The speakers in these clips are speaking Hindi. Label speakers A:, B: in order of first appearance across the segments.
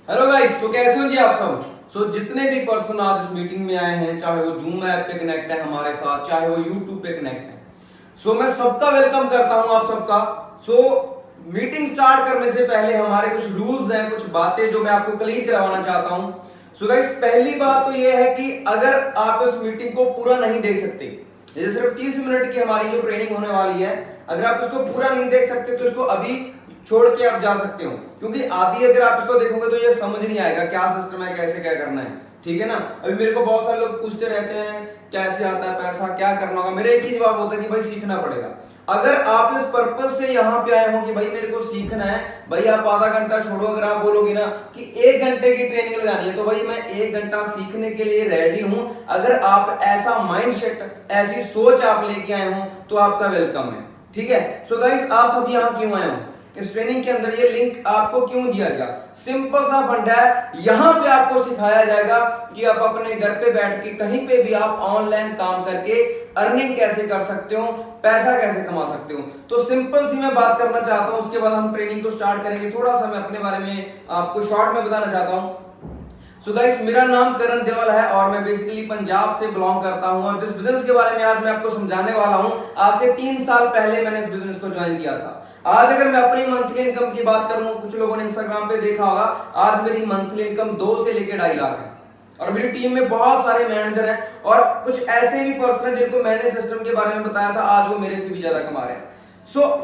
A: हेलो गाइस, तो कैसे हो जी आप सब। जितने भी पर्सन आज इस मीटिंग में आए हैं, चाहे वो जूम ऐप पे कनेक्ट है हमारे साथ, चाहे वो यूट्यूब पे कनेक्ट है, मैं सबका वेलकम करता हूं आप सबका। मीटिंग स्टार्ट करने से पहले हमारे कुछ रूल्स हैं, कुछ बातें जो मैं आपको क्लियर करवाना चाहता हूं। गाइस, पहली बात तो ये है कि अगर आप इस मीटिंग को पूरा नहीं देख सकते, जैसे सिर्फ 30 मिनट की हमारी जो ट्रेनिंग होने वाली है, अगर आप इसको पूरा नहीं देख सकते तो इसको अभी छोड़ के आप जा सकते हो, क्योंकि आधी अगर आप इसको देखोगे तो ये समझ नहीं आएगा क्या सिस्टम है, कैसे क्या करना है। ठीक है ना। अभी मेरे को बहुत सारे लोग पूछते रहते हैं कैसे आता है पैसा, क्या करना होगा। मेरा एक ही जवाब होता है कि भाई सीखना पड़ेगा। अगर आप इस पर्पस से यहाँ पे आए हो कि भाई मेरे को सीखना है, भाई आप आधा घंटा छोड़ो, अगर आप बोलोगे ना कि 1 घंटे की ट्रेनिंग लगानी है, तो भाई मैं 1 घंटा सीखने के लिए रेडी हूं। अगर आप ऐसा माइंडसेट, ऐसी सोच आप लेके आए हो तो आपका वेलकम है। ठीक है। गाइस, आप सब यहाँ क्यों आए हो, इस ट्रेनिंग के अंदर ये लिंक आपको क्यों दिया गया? सिंपल सा फंडा है, यहां पे आपको सिखाया जाएगा कि आप अपने घर पे बैठ के कहीं पे भी आप ऑनलाइन काम करके अर्निंग कैसे कर सकते हो, पैसा कैसे कमा सकते हो। तो सिंपल सी मैं बात करना चाहता हूं, उसके बाद हम ट्रेनिंग को स्टार्ट करेंगे। थोड़ा सा मैं अपने बारे में आपको शॉर्ट में बताना चाहता हूं। गाइस, मेरा नाम करण देवल है और मैं बेसिकली पंजाब से बिलोंग करता हूं। और जिस बिजनेस के बारे में आज मैं आपको समझाने वाला हूं, आज से 3 साल पहले मैंने इस बिजनेस को ज्वाइन किया था। आज अगर मैं अपनी मंथली इनकम की बात करूं, कुछ लोगों ने इंस्टाग्राम पे देखा होगा, आज मेरी मंथली इनकम 2 से लेकर 2.5 लाख है। और मेरी टीम में बहुत सारे मैनेजर हैं और कुछ ऐसे भी पर्सन हैं जिनको मैंने सिस्टम के बारे में बताया था, आज वो मेरे से भी ज्यादा कमा रहे हैं।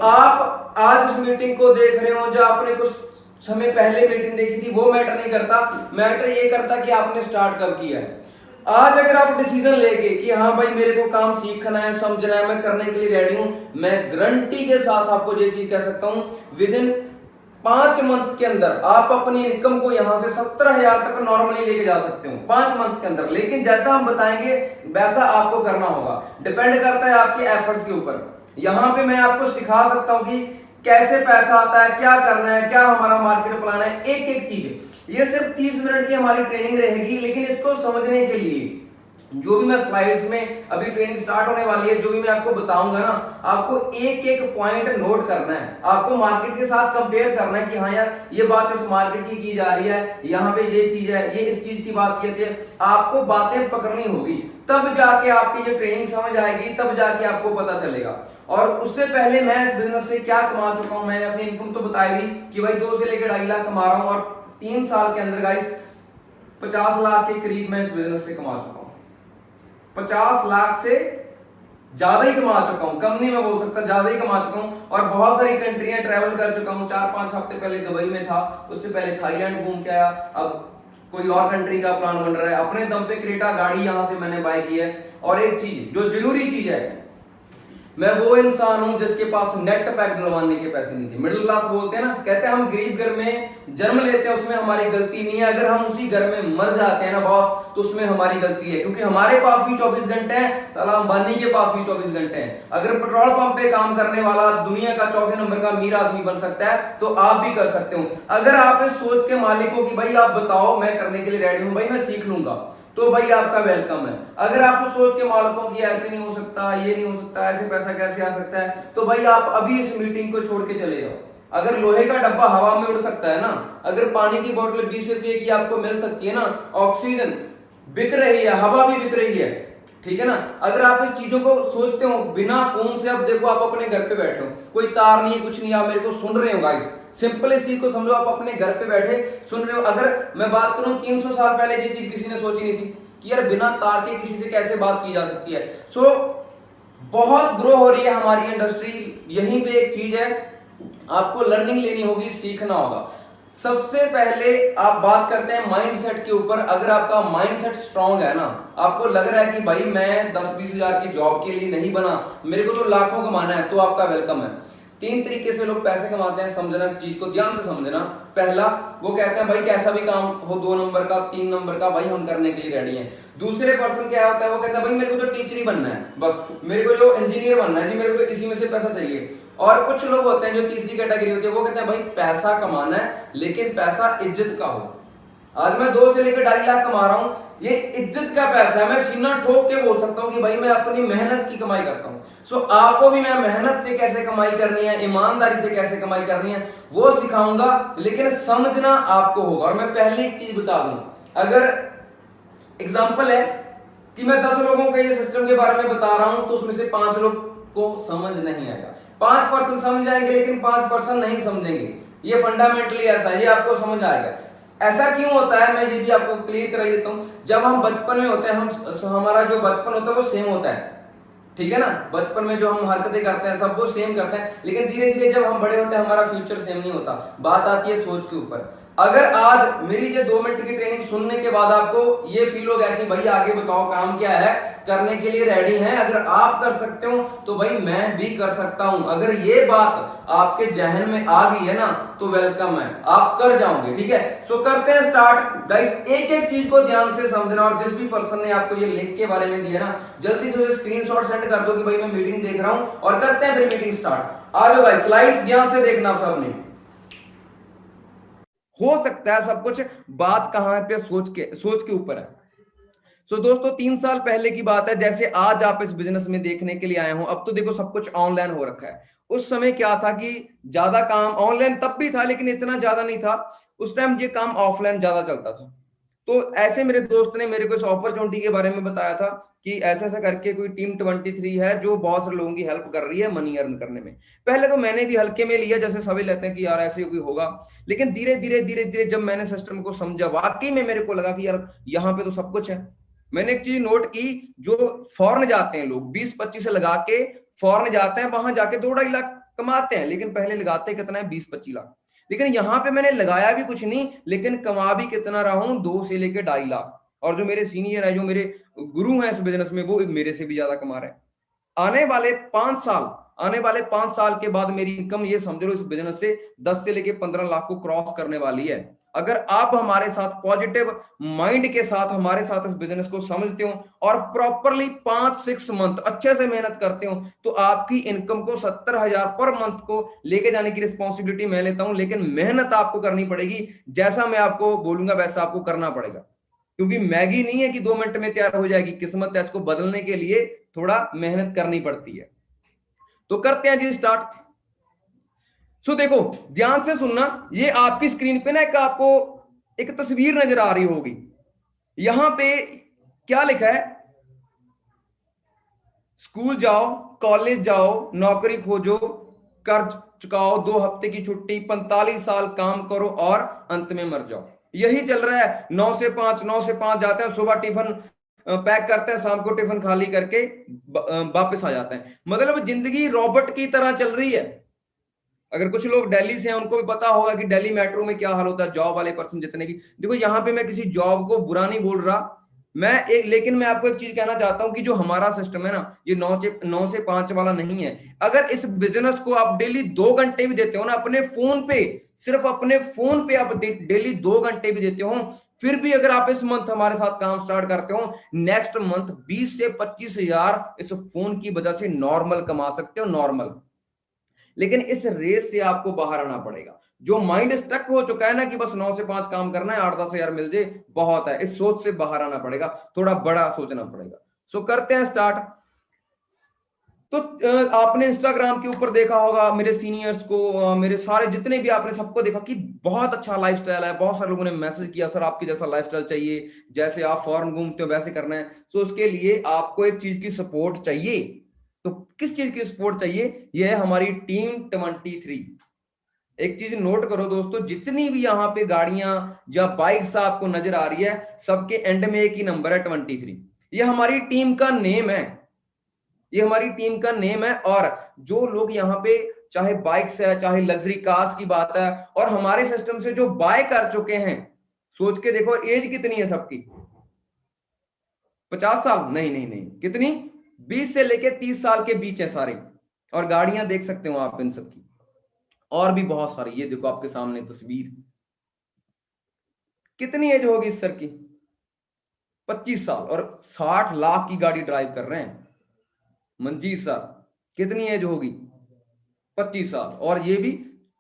A: आप आज इस मीटिंग को देख रहे हो, जो आपने कुछ समय पहले मीटिंग देखी थी, वो मैटर नहीं करता। मैटर ये करता कि आपने स्टार्ट कब किया है। आज अगर आप डिसीजन लेके कि हाँ भाई मेरे को काम सीखना है, समझना है, मैं करने के लिए रेडी हूं, मैं गारंटी के साथ आपको ये चीज कह सकता हूं, विद इन 5 मंथ के अंदर आप अपनी इनकम को यहां से 17,000 तक नॉर्मली लेके जा सकते हो 5 मंथ के अंदर। लेकिन जैसा हम बताएंगे वैसा आपको करना होगा, डिपेंड करता है आपके एफर्ट्स के ऊपर। यहां पे मैं आपको सिखा सकता हूं कि कैसे पैसा आता है, क्या करना है, क्या हमारा मार्केट प्लान है, एक एक चीज। ये सिर्फ 30 मिनट की हमारी ट्रेनिंग रहेगी, लेकिन इसको समझने के लिए जो भी मैं स्लाइड्स में अभी ट्रेनिंग स्टार्ट होने वाली है, जो भी मैं आपको बताऊंगा ना, आपको एक एक पॉइंट नोट करना है। आपको मार्केट के साथ कंपेयर करना है कि हाँ यार ये बात इस मार्केट की जा रही है, यहाँ पे ये चीज है, ये इस चीज की बात की है। आपको बातें पकड़नी होगी, तब जाके आपकी ये ट्रेनिंग समझ आएगी, तब जाके आपको पता चलेगा। और उससे पहले मैं इस बिजनेस से क्या कमा चुका हूं, मैंने अपनी इनकम तो बताई दी कि भाई 2 से लेकर 2.5 लाख कमा रहा हूं। और 3 साल के अंदर गाइस 50 लाख के करीब मैं इस बिजनेस से कमा चुका हूं। 50 लाख से ज्यादा ही कमा चुका हूं, कम नहीं मैं बोल सकता, ज्यादा ही कमा चुका हूं। और बहुत सारी कंट्रियां ट्रैवल कर चुका हूं। 4-5 हफ्ते पहले दुबई में था, उससे पहले थाईलैंड घूम के आया, अब कोई और कंट्री का प्लान बन रहा है। अपने दम पे क्रेटा गाड़ी यहां से मैंने बाय की है। और एक चीज जो जरूरी चीज है, मैं वो इंसान हूं जिसके पास नेट पैक डलवाने के पैसे नहीं थे। मिडिल क्लास बोलते हैं ना, कहते हैं हम गरीब घर में जन्म लेते हैं, उसमें हमारी गलती नहीं है। अगर हम उसी घर में मर जाते हैं ना बॉस, तो उसमें हमारी गलती है, क्योंकि हमारे पास भी 24 घंटे हैं, ताला अंबानी के पास भी 24 घंटे हैं। अगर पेट्रोल पंप पे काम करने वाला दुनिया का 4थे नंबर का अमीर आदमी बन सकता है, तो आप भी कर सकते हो। अगर आप इस सोच के मालिक हो कि भाई आप बताओ मैं करने के लिए रेडी हूं, भाई मैं सीख लूंगा, तो भाई आपका वेलकम है। अगर आप उस सोच के मालिकों की ऐसे नहीं हो सकता, ये नहीं हो सकता, ऐसे पैसा कैसे आ सकता है, तो भाई आप अभी इस मीटिंग को छोड़ के चले जाओ। अगर लोहे का डब्बा हवा में उड़ सकता है ना, अगर पानी की बोतल 20 रुपए की आपको मिल सकती है ना, ऑक्सीजन बिक रही है, हवा भी बिक रही है, ठीक है ना। अगर आप इस चीजों को सोचते हो बिना फोन से, अब देखो आप अपने घर पे बैठे हो, कोई तार नहीं है, कुछ नहीं, आप मेरे को सुन रहे हो गाइस, सिंपल इस चीज को समझो, आप अपने घर पे बैठे सुन रहे हो। अगर मैं बात करूं 300 साल पहले ये चीज किसी ने सोची नहीं थी कि यार बिना तार के किसी से कैसे बात की जा सकती है। बहुत ग्रो हो रही है हमारी इंडस्ट्री। यहीं पे एक चीज है, आपको लर्निंग लेनी होगी, सीखना होगा। सबसे पहले आप बात करते हैं माइंडसेट के ऊपर। अगर आपका माइंडसेट स्ट्रांग है ना, आपको लग रहा है कि भाई मैं 10-20 हजार की जॉब के लिए नहीं बना, मेरे को तो लाखों कमाना है, तो आपका वेलकम है। 3 तरीके से लोग पैसे कमाते हैं, समझना इस चीज को, ध्यान से समझना। पहला, वो कहते हैं भाई कैसा भी काम हो, 2 नंबर का, 3 नंबर का, भाई हम करने के लिए रेडी हैं। दूसरे पर्सन क्या होता है, वो कहता है भाई मेरे को तो टीचर ही बनना है, बस मेरे को जो इंजीनियर बनना है जी, मेरे को तो इसी में से पैसा चाहिए। और कुछ लोग होते हैं जो तीसरी कैटेगरी होती है, वो कहते हैं भाई पैसा कमाना है, लेकिन पैसा इज्जत का हो। आज मैं 2 से लेकर 2.5 लाख कमा रहा हूं, ये इज्जत का पैसा है। मैं सीना ठोक के बोल सकता हूं कि भाई मैं अपनी मेहनत की कमाई करता हूं। सो आपको भी मैं मेहनत से कैसे कमाई करनी है, ईमानदारी से कैसे कमाई करनी है वो सिखाऊंगा, लेकिन समझना आपको होगा। और मैं पहले एक चीज बता दूं, अगर एग्जाम्पल है कि मैं 10 लोगों के ये सिस्टम के बारे में बता रहा हूं, तो उसमें से 5 लोग को समझ नहीं आएगा, 5% समझ जाएंगे लेकिन 5% नहीं समझेंगे। ये फंडामेंटली ऐसा है, ये आपको समझ आएगा। ऐसा क्यों होता है मैं ये भी आपको क्लियर करा देता हूं। जब हम बचपन में होते हैं, हमारा जो बचपन होता है वो सेम होता है, ठीक है ना। बचपन में जो हम हरकतें करते हैं सब वो सेम करते हैं, लेकिन धीरे धीरे जब हम बड़े होते हैं हमारा फ्यूचर सेम नहीं होता। बात आती है सोच के ऊपर। अगर आज मेरी ये 2 मिनट की ट्रेनिंग सुनने के बाद आपको ये फील हो गया कि भाई आगे बताओ काम क्या है, करने के लिए रेडी हैं, अगर आप कर सकते हो तो भाई मैं भी कर सकता हूं, अगर ये बात आपके जहन में आ गई है ना तो वेलकम है, आप कर जाओगे, ठीक है। सो करते हैं स्टार्ट गाइस। एक एक चीज को ध्यान से समझना, और जिस भी पर्सन ने आपको ये लिंक के बारे में दिया ना, जल्दी से उसे स्क्रीनशॉट सेंड कर दो कि भाई मैं मीटिंग देख रहा हूं, और करते हैं फिर मीटिंग स्टार्ट। आ जाओ गाइस, स्लाइड्स ध्यान से देखना सबने। हो सकता है सब कुछ, बात कहां पे सोच के ऊपर है। सो दोस्तों 3 साल पहले की बात है, जैसे आज आप इस बिजनेस में देखने के लिए आए हो, अब तो देखो सब कुछ ऑनलाइन हो रखा है। उस समय क्या था कि ज्यादा काम ऑनलाइन तब भी था लेकिन इतना ज्यादा नहीं था। उस टाइम ये काम ऑफलाइन ज्यादा चलता था। तो ऐसे मेरे दोस्त ने मेरे को इस अपॉर्चुनिटी के बारे में बताया था कि ऐसा ऐसा करके कोई टीम 23 है जो बहुत सारे लोगों की हेल्प कर रही है मनी अर्न करने में। पहले तो मैंने भी हल्के में लिया, जैसे सभी लेते हैं कि यार ऐसे कोई होगा, लेकिन धीरे धीरे धीरे धीरे जब मैंने सिस्टम को समझा, वाकई में मेरे को लगा कि यार यहाँ पे तो सब कुछ है। मैंने एक चीज नोट की, जो फॉरेन जाते हैं लोग 20-25 से लगा के फॉरेन जाते हैं, वहां जाके 2-2.5 लाख कमाते हैं, लेकिन पहले लगाते कितना है, 20-25 लाख। लेकिन यहां पे मैंने लगाया भी कुछ नहीं, लेकिन कमा भी कितना रहा हूं, 2 से लेके 2.5 लाख। और जो मेरे सीनियर है, जो मेरे गुरु हैं इस बिजनेस में, वो मेरे से भी ज्यादा कमा रहे हैं। आने वाले 5 साल के बाद मेरी इनकम, ये समझ लो इस बिजनेस से 10 से लेके 15 लाख को क्रॉस करने वाली है। अगर आप हमारे साथ पॉजिटिव माइंड के साथ हमारे साथ इस बिजनेस को समझते हो और प्रॉपरली 5-6 मंथ अच्छे से मेहनत करते हो, तो आपकी इनकम को 70,000 पर मंथ को लेके जाने की रिस्पॉन्सिबिलिटी मैं लेता हूं। लेकिन मेहनत आपको करनी पड़ेगी, जैसा मैं आपको बोलूंगा वैसा आपको करना पड़ेगा, क्योंकि मैगी नहीं है कि 2 मिनट में तैयार हो जाएगी। किस्मत है, इसको बदलने के लिए थोड़ा मेहनत करनी पड़ती है। तो करते हैं जी स्टार्ट। सो देखो ध्यान से सुनना, ये आपकी स्क्रीन पे ना एक आपको एक तस्वीर नजर आ रही होगी। यहां पे क्या लिखा है, स्कूल जाओ, कॉलेज जाओ, नौकरी खोजो, कर्ज चुकाओ, 2 हफ्ते की छुट्टी, 45 साल काम करो और अंत में मर जाओ। यही चल रहा है। 9 से 5 जाते हैं, सुबह टिफिन पैक करते हैं, शाम को टिफिन खाली करके वापस आ जाते हैं। मतलब जिंदगी रॉबोट की तरह चल रही है। अगर कुछ लोग दिल्ली से हैं उनको भी पता होगा कि दिल्ली मेट्रो में क्या हाल होता है, जॉब वाले पर्सन जितने की। देखो यहाँ पे मैं किसी जॉब को बुरा नहीं बोल रहा, लेकिन मैं आपको एक चीज कहना चाहता हूं कि जो हमारा सिस्टम है ना, ये 9 से 5 वाला नहीं है। अगर इस बिजनेस को आप डेली 2 घंटे भी देते हो ना अपने फोन पे, सिर्फ अपने फोन पे आप डेली 2 घंटे भी देते हो, फिर भी अगर आप इस मंथ हमारे साथ काम स्टार्ट करते हो, नेक्स्ट मंथ 20 से 25 हजार इस फोन की वजह से नॉर्मल कमा सकते हो, नॉर्मल। लेकिन इस रेस से आपको बाहर आना पड़ेगा। जो माइंड स्टक हो चुका है ना कि बस 9 से 5 काम करना है, 8-10 हजार मिल जाए बहुत है, इस सोच से बाहर आना पड़ेगा, थोड़ा बड़ा सोचना पड़ेगा। सो करते हैं स्टार्ट। तो आपने इंस्टाग्राम के ऊपर देखा होगा मेरे सीनियर्स को, मेरे सारे जितने भी, आपने सबको देखा कि बहुत अच्छा लाइफस्टाइल है। बहुत सारे लोगों ने मैसेज किया, सर आपके जैसा लाइफस्टाइल चाहिए, जैसे आप फॉरेन घूमते हो वैसे करना है। तो उसके लिए आपको एक चीज की सपोर्ट चाहिए। तो किस चीज की सपोर्ट चाहिए? यह है हमारी टीम 23। एक चीज नोट करो दोस्तों, जितनी भी यहाँ पे गाड़ियां या बाइक्स आपको नजर आ रही है, सबके एंड में एक ही नंबर है, 23। ये हमारी टीम का नेम है, ये हमारी टीम का नेम है। और जो लोग यहाँ पे, चाहे बाइक्स है चाहे लग्जरी कार्स की बात है, और हमारे सिस्टम से जो बाय कर चुके हैं, सोच के देखो एज कितनी है सबकी, 50 साल नहीं नहीं नहीं, कितनी, 20 से लेके 30 साल के बीच है सारे। और गाड़ियां देख सकते हो आप इन सबकी, और भी बहुत सारी। ये देखो आपके सामने तस्वीर, कितनी एज होगी इस सर की, 25 साल, और 60 लाख की गाड़ी ड्राइव कर रहे हैं। मंजीत सर कितनी एज होगी, 25 साल, और ये भी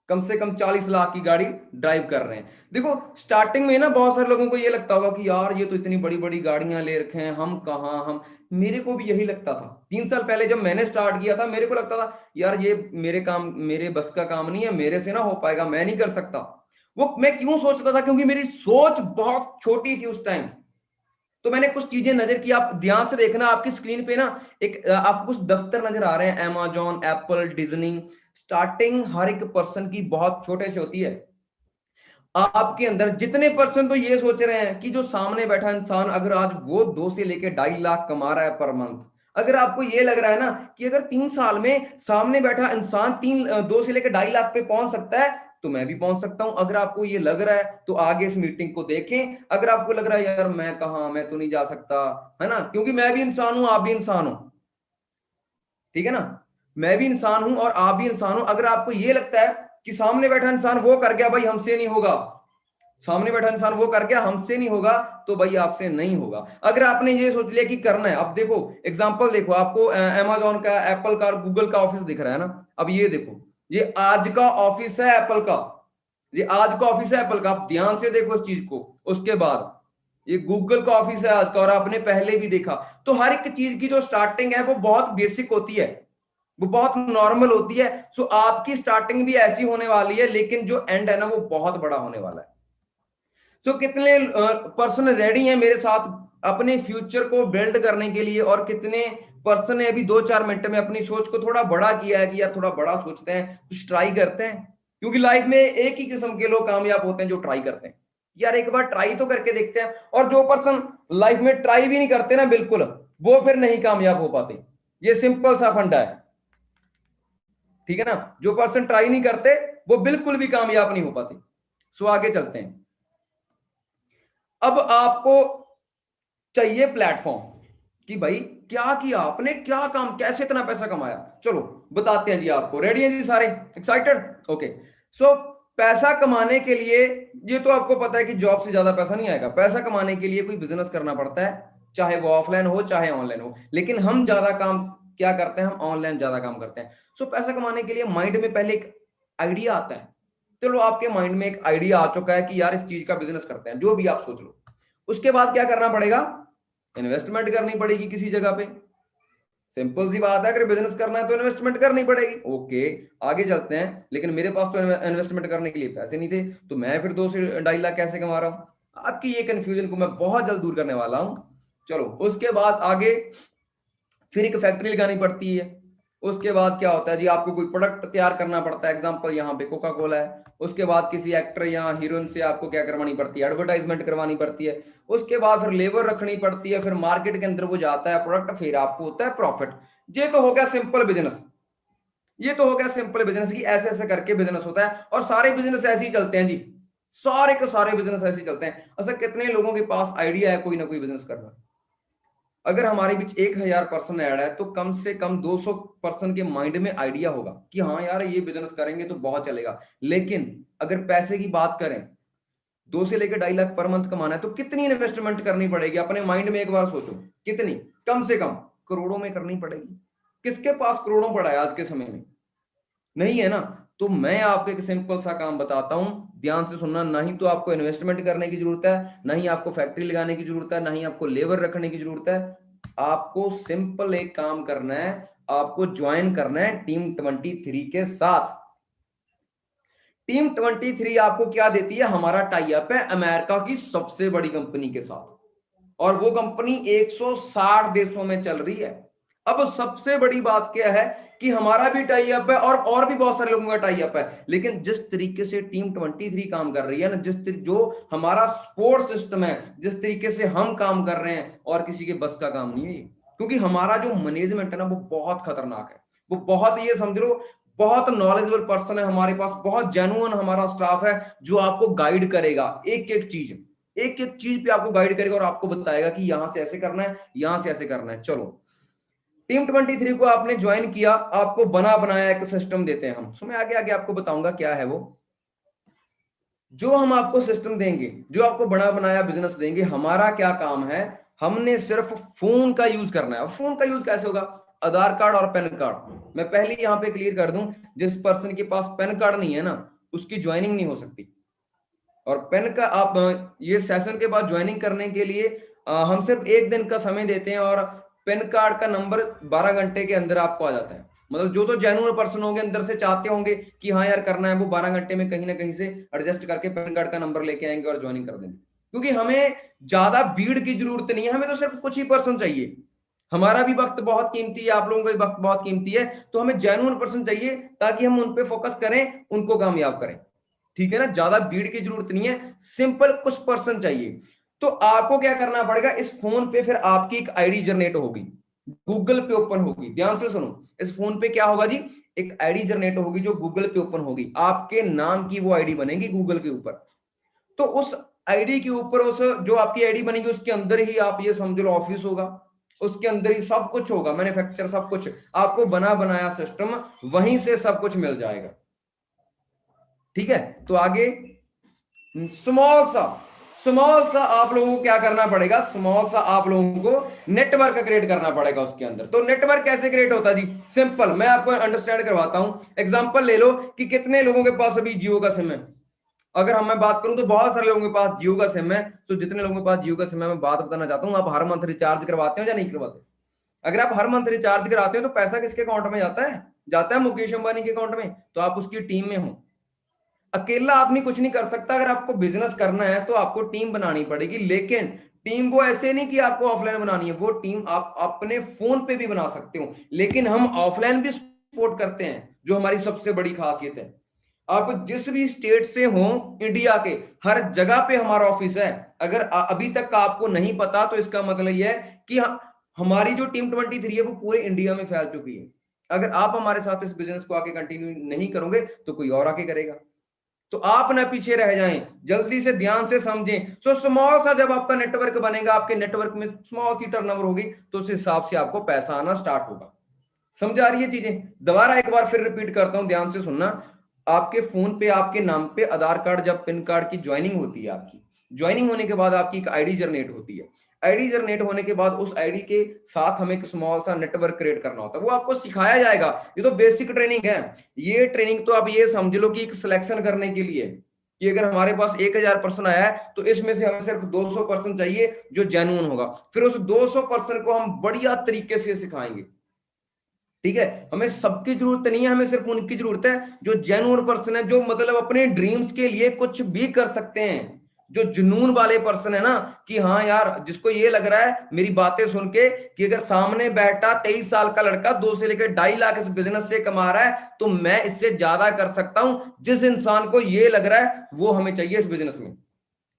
A: कम से कम 40 लाख की गाड़ी ड्राइव कर रहे हैं। देखो स्टार्टिंग में ना बहुत सारे लोगों को ये लगता होगा कि यार ये तो इतनी बड़ी बड़ी गाड़ियां ले रखे हैं, हम कहाँ हम। मेरे को भी यही लगता था 3 साल पहले जब मैंने स्टार्ट किया था, मेरे को लगता था यार ये मेरे बस का काम नहीं है, मेरे से ना हो पाएगा, मैं नहीं कर सकता। वो मैं क्यों सोचता था, क्योंकि मेरी सोच बहुत छोटी थी उस टाइम। तो मैंने कुछ चीजें नजर की, आप ध्यान से देखना आपकी स्क्रीन पे ना एक आपको कुछ दफ्तर नजर आ रहे हैं, Amazon, एप्पल, डिज्नी। स्टार्टिंग हर एक पर्सन की बहुत छोटे से होती है। आपके अंदर जितने पर्सन तो ये सोच रहे हैं कि जो सामने बैठा इंसान अगर आज वो 2 से लेके 2.5 लाख कमा रहा है पर मंथ, अगर आपको ये लग रहा है ना कि अगर 3 साल में सामने बैठा इंसान 2 से लेकर 2.5 लाख पे पहुंच सकता है, तो मैं भी पहुंच सकता हूं। अगर आपको ये लग रहा है तो आगे इस मीटिंग को देखें। अगर आपको लग रहा है यार मैं कहां, मैं तो नहीं जा सकता, है ना, क्योंकि मैं भी इंसान हूं, आप भी इंसान हो, ठीक है ना, मैं भी इंसान हूं और आप भी इंसान हो। अगर आपको ये लगता है कि सामने बैठा इंसान वो कर गया, भाई हमसे नहीं होगा, सामने बैठा इंसान वो कर गया हमसे नहीं होगा, तो भाई आपसे नहीं होगा। अगर आपने ये सोच लिया कि करना है, अब देखो एग्जांपल देखो, आपको अमेजोन का, एप्पल का, गूगल का ऑफिस दिख रहा है ना। अब ये देखो, ये आज का ऑफिस है एप्पल का, ये आज का ऑफिस है एप्पल का, आप ध्यान से देखो इस चीज को। उसके बाद ये गूगल का ऑफिस है आज का, और आपने पहले भी देखा। तो हर एक चीज की जो स्टार्टिंग है वो बहुत बेसिक होती है, वो बहुत नॉर्मल होती है। सो आपकी स्टार्टिंग भी ऐसी होने वाली है, लेकिन जो एंड है ना वो बहुत बड़ा होने वाला है। सो कितने पर्सन रेडी हैं मेरे साथ अपने फ्यूचर को बिल्ड करने के लिए, और कितने पर्सन ने अभी 2-4 मिनट में अपनी सोच को थोड़ा बड़ा किया है कि यार थोड़ा बड़ा सोचते हैं, कुछ ट्राई करते हैं। क्योंकि लाइफ में एक ही किस्म के लोग कामयाब होते हैं, जो ट्राई करते हैं, यार एक बार ट्राई तो करके देखते हैं। और जो पर्सन लाइफ में ट्राई भी नहीं करते ना बिल्कुल, वो फिर नहीं कामयाब हो पाते। ये सिंपल सा फंडा है, ठीक है ना। जो पर्सन ट्राई नहीं करते वो बिल्कुल भी कामयाब नहीं हो पाते। सो आगे चलते हैं। अब आपको चाहिए प्लेटफॉर्म कि भाई क्या किया आपने, क्या काम, कैसे इतना पैसा कमाया, चलो बताते हैं जी आपको। रेडी हैं जी सारे, एक्साइटेड? ओके। सो पैसा कमाने के लिए, ये तो आपको पता है कि जॉब से ज्यादा पैसा नहीं आएगा। पैसा कमाने के लिए कोई बिजनेस करना पड़ता है, चाहे वो ऑफलाइन हो चाहे ऑनलाइन हो। लेकिन हम ज्यादा काम क्या करते हैं, हम ऑनलाइन ज्यादा काम करते हैं। सो पैसा कमाने के लिए माइंड में पहले एक आइडिया आता है। चलो आपके माइंड में एक आइडिया आ चुका है कि यार इस चीज का बिजनेस करते हैं, जो भी आप सोच लो। उसके बाद क्या करना पड़ेगा, इन्वेस्टमेंट करनी पड़ेगी किसी जगह पे। सिंपल सी बात है, अगर बिजनेस करना है तो इन्वेस्टमेंट करनी पड़ेगी। ओके, आगे चलते हैं। लेकिन मेरे पास तो इन्वेस्टमेंट करने के लिए पैसे नहीं थे, तो मैं फिर 2 से 2.5 लाख कैसे कमा रहा हूं। आपकी ये कंफ्यूजन को मैं बहुत जल्द दूर करने वाला हूं। चलो उसके बाद आगे, फिर एक फैक्ट्री लगानी पड़ती है। उसके बाद क्या होता है जी, आपको कोई प्रोडक्ट तैयार करना पड़ता है। एग्जांपल यहाँ पे कोका कोला है। उसके बाद किसी एक्टर या हीरोइन से आपको क्या करवानी पड़ती है, एडवर्टाइजमेंट करवानी पड़ती है। उसके बाद फिर लेबर रखनी पड़ती है, फिर मार्केट के अंदर वो जाता है प्रोडक्ट, फिर आपको होता है प्रॉफिट। ये तो हो गया सिंपल बिजनेस, ये तो हो गया सिंपल बिजनेस की ऐसे ऐसे करके बिजनेस होता है। और सारे बिजनेस ऐसे ही चलते हैं जी, सारे के सारे बिजनेस ऐसे ही चलते हैं। अच्छा कितने लोगों के पास आइडिया है कोई ना कोई बिजनेस करना। अगर हमारे बीच 1,000 पर्सन ऐड है, तो कम से कम 200 पर्सन के माइंड में आइडिया होगा कि हाँ यार ये बिजनेस करेंगे तो बहुत चलेगा। लेकिन अगर पैसे की बात करें, 2 से लेकर 2.5 लाख पर मंथ कमाना है, तो कितनी इन्वेस्टमेंट करनी पड़ेगी, अपने माइंड में एक बार सोचो। कितनी? कम से कम करोड़ों में करनी पड़ेगी। किसके पास करोड़ों पड़ा है आज के समय में? नहीं है ना। तो मैं आपको एक सिंपल सा काम बताता हूं, ध्यान से सुनना। ना ही तो आपको इन्वेस्टमेंट करने की जरूरत है, ना ही आपको फैक्ट्री लगाने की जरूरत है, ना ही आपको लेबर रखने की जरूरत है। आपको सिंपल एक काम करना है, आपको ज्वाइन करना है टीम 23 के साथ। टीम 23 आपको क्या देती है, हमारा टाई अप है अमेरिका की सबसे बड़ी कंपनी के साथ, और वो कंपनी 160 देशों में चल रही है। अब सबसे बड़ी बात क्या है कि हमारा भी टाई अप है, और भी बहुत सारे लोगों का टाई अप है। लेकिन जिस तरीके से टीम 23 काम कर रही है ना, जो हमारा सपोर्ट सिस्टम है, जिस तरीके से हम काम कर रहे हैं, और किसी के बस का काम नहीं है ये। क्योंकि हमारा जो मैनेजमेंट है ना वो बहुत खतरनाक है, वो बहुत, ये समझ लो, बहुत नॉलेजेबल पर्सन है हमारे पास, बहुत जेन्युइन हमारा स्टाफ है, जो आपको गाइड करेगा एक एक चीज, एक एक चीज पे आपको गाइड करेगा और आपको बताएगा कि यहां से ऐसे करना है, यहां से ऐसे करना है। चलो टीम 23 को आपने ज्वाइन किया, आपको बना बनाया एक सिस्टम देते हैं हम। मैं आगे आगे आपको बताऊंगा क्या है वो। जो हम आपको सिस्टम देंगे, जो आपको बना बनाया बिजनेस देंगे, हमारा क्या काम है, हमने सिर्फ फोन का यूज करना है। फोन का यूज कैसे होगा, आधार कार्ड और पैन कार्ड। मैं पहले यहां पे क्लियर कर दूं, जिस पर्सन के पास पैन कार्ड नहीं है ना, उसकी ज्वाइनिंग नहीं हो सकती। और पेन का आप ये सेशन के बाद ज्वाइनिंग करने के लिए हम सिर्फ 1 दिन का समय देते हैं और पेन कार्ड का नंबर 12 घंटे के अंदर आपको आ जाता है। मतलब जो तो जेन्युइन पर्सन होंगे, अंदर से चाहते होंगे कि हाँ यार करना है, वो 12 घंटे में कहीं ना कहीं से एडजस्ट करके पेन कार्ड का नंबर लेके आएंगे और ज्वाइनिंग कर देंगे। क्योंकि हमें ज्यादा भीड़ की जरूरत नहीं है, हमें तो सिर्फ कुछ ही पर्सन चाहिए। हमारा भी वक्त बहुत कीमती है, आप लोगों का भी वक्त बहुत कीमती है, तो हमें जेन्युइन पर्सन चाहिए ताकि हम उन पे फोकस करें, उनको कामयाब करें। ठीक है ना, ज्यादा भीड़ की जरूरत नहीं है, सिंपल कुछ पर्सन चाहिए। तो आपको क्या करना पड़ेगा, इस फोन पे फिर आपकी एक आईडी जनरेट होगी, गूगल पे ओपन होगी। ध्यान से सुनो, इस फोन पे क्या होगा जी, एक आईडी जनरेट होगी जो गूगल पे ओपन होगी, आपके नाम की वो आईडी बनेगी गूगल के ऊपर। तो उस आईडी के ऊपर, उस जो आपकी आईडी बनेगी उसके अंदर ही आप ये समझ लो ऑफिस होगा, उसके अंदर ही सब कुछ होगा, मैन्युफैक्चर सब कुछ आपको बना बनाया सिस्टम वहीं से सब कुछ मिल जाएगा। ठीक है, तो आगे स्मॉल सा आप लोगों को क्या करना पड़ेगा, स्मॉल सा आप लोगों को नेटवर्क क्रिएट करना पड़ेगा उसके अंदर। तो नेटवर्क कैसे क्रिएट होता है जी, सिंपल, मैं आपको अंडरस्टैंड करवाता हूं। एग्जांपल ले लो कि कितने लोगों के पास अभी जियो का सिम है। अगर मैं बात करूं तो बहुत सारे लोगों के पास जियो का सिम है। तो जितने लोगों के पास जियो का सिम है, मैं बात बताना चाहता हूं, आप हर मंथ रिचार्ज करवाते हो या नहीं करवाते? अगर आप हर मंथ रिचार्ज कराते हो तो पैसा किसके अकाउंट में जाता है? जाता है मुकेश अंबानी के अकाउंट में। तो आप उसकी टीम में हो। अकेला आदमी कुछ नहीं कर सकता। अगर आपको बिजनेस करना है तो आपको टीम बनानी पड़ेगी, लेकिन टीम वो ऐसे नहीं कि आपको ऑफलाइन बनानी है, वो टीम आप अपने फोन पे भी बना सकते हो। लेकिन हम ऑफलाइन भी सपोर्ट करते हैं, जो हमारी सबसे बड़ी खासियत है। आप जिस भी स्टेट से हो इंडिया के, हर जगह पे हमारा ऑफिस है। अगर अभी तक आपको नहीं पता तो इसका मतलब यह है कि हमारी जो टीम 23 है वो पूरे इंडिया में फैल चुकी है। अगर आप हमारे साथ इस बिजनेस को आगे कंटिन्यू नहीं करोगे तो कोई और आगे करेगा। तो आप ना पीछे रह जाएं, जल्दी से ध्यान से समझें। सो स्मॉल सा जब आपका नेटवर्क बनेगा, आपके नेटवर्क में स्मॉल सी टर्नओवर होगी, तो उस हिसाब से आपको पैसा आना स्टार्ट होगा। समझ आ रही है चीजें? दोबारा एक बार फिर रिपीट करता हूं, ध्यान से सुनना। आपके फोन पे आपके नाम पे आधार कार्ड, जब पिन कार्ड की ज्वाइनिंग होती है, आपकी ज्वाइनिंग होने के बाद आपकी एक आईडी जनरेट होती है। आईडी जनरेट होने के बाद उस आईडी के साथ हमें एक स्मॉल सा नेटवर्क क्रिएट करना होता है। वो आपको सिखाया जाएगा, ये तो बेसिक ट्रेनिंग है। ये ट्रेनिंग तो आप ये समझ लो कि एक सिलेक्शन करने के लिए, कि अगर हमारे पास 1000 पर्सन आया है तो इसमें से हमें सिर्फ 200 पर्सन चाहिए जो जेन्युइन होगा। फिर उस 200 पर्सन को हम बढ़िया तरीके से सिखाएंगे। ठीक है, हमें सबकी जरूरत नहीं है, हमें सिर्फ उनकी जरूरत है जो जेन्युइन पर्सन है, जो मतलब अपने ड्रीम्स के लिए कुछ भी कर सकते हैं। जो जुनून वाले पर्सन है ना, कि हाँ यार, जिसको ये लग रहा है मेरी बातें सुन के कि अगर सामने बैठा 23 साल का लड़का 2 से लेकर 2.5 लाख इस बिजनेस से कमा रहा है तो मैं इससे ज्यादा कर सकता हूं। जिस इंसान को ये लग रहा है वो हमें चाहिए इस बिजनेस में।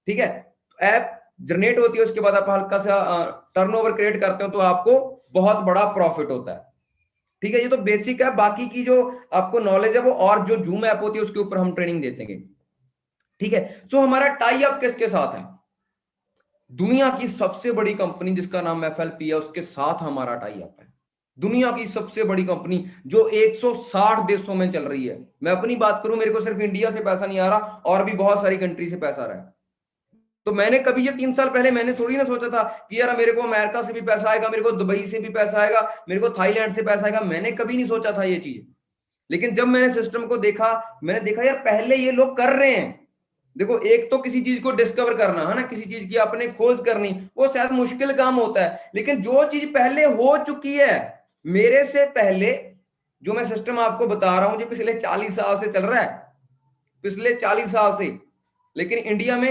A: ठीक है, ऐप जनरेट होती है, उसके बाद आप हल्का सा टर्नओवर क्रिएट करते हो तो आपको बहुत बड़ा प्रॉफिट होता है। ठीक है, ये तो बेसिक है। बाकी की जो आपको नॉलेज है वो और जो जूम ऐप होती है उसके ऊपर हम ट्रेनिंग देते हैं। ठीक है, सो हमारा टाई अप किसके साथ है? दुनिया की सबसे बड़ी कंपनी जिसका नाम एफएलपी है, उसके साथ हमारा टाई अप है। दुनिया की सबसे बड़ी कंपनी जो 160 देशों में चल रही है। मैं अपनी बात करूं, मेरे को सिर्फ इंडिया से पैसा नहीं आ रहा, और भी बहुत सारी कंट्री से पैसा आ रहा है। तो मैंने कभी, ये 3 साल पहले मैंने थोड़ी ना सोचा था कि यार मेरे को अमेरिका से भी पैसा आएगा, मेरे को दुबई से भी पैसा आएगा, मेरे को थाईलैंड से पैसा आएगा। मैंने कभी नहीं सोचा था ये चीज। लेकिन जब मैंने सिस्टम को देखा, मैंने देखा यार पहले ये लोग कर रहे हैं। देखो, एक तो किसी चीज को डिस्कवर करना है ना, किसी चीज की आपने खोज करनी, वो शायद मुश्किल काम होता है। लेकिन जो चीज पहले हो चुकी है, मेरे से पहले जो मैं सिस्टम आपको बता रहा हूं, जो पिछले 40 साल से चल रहा है, पिछले 40 साल से। लेकिन इंडिया में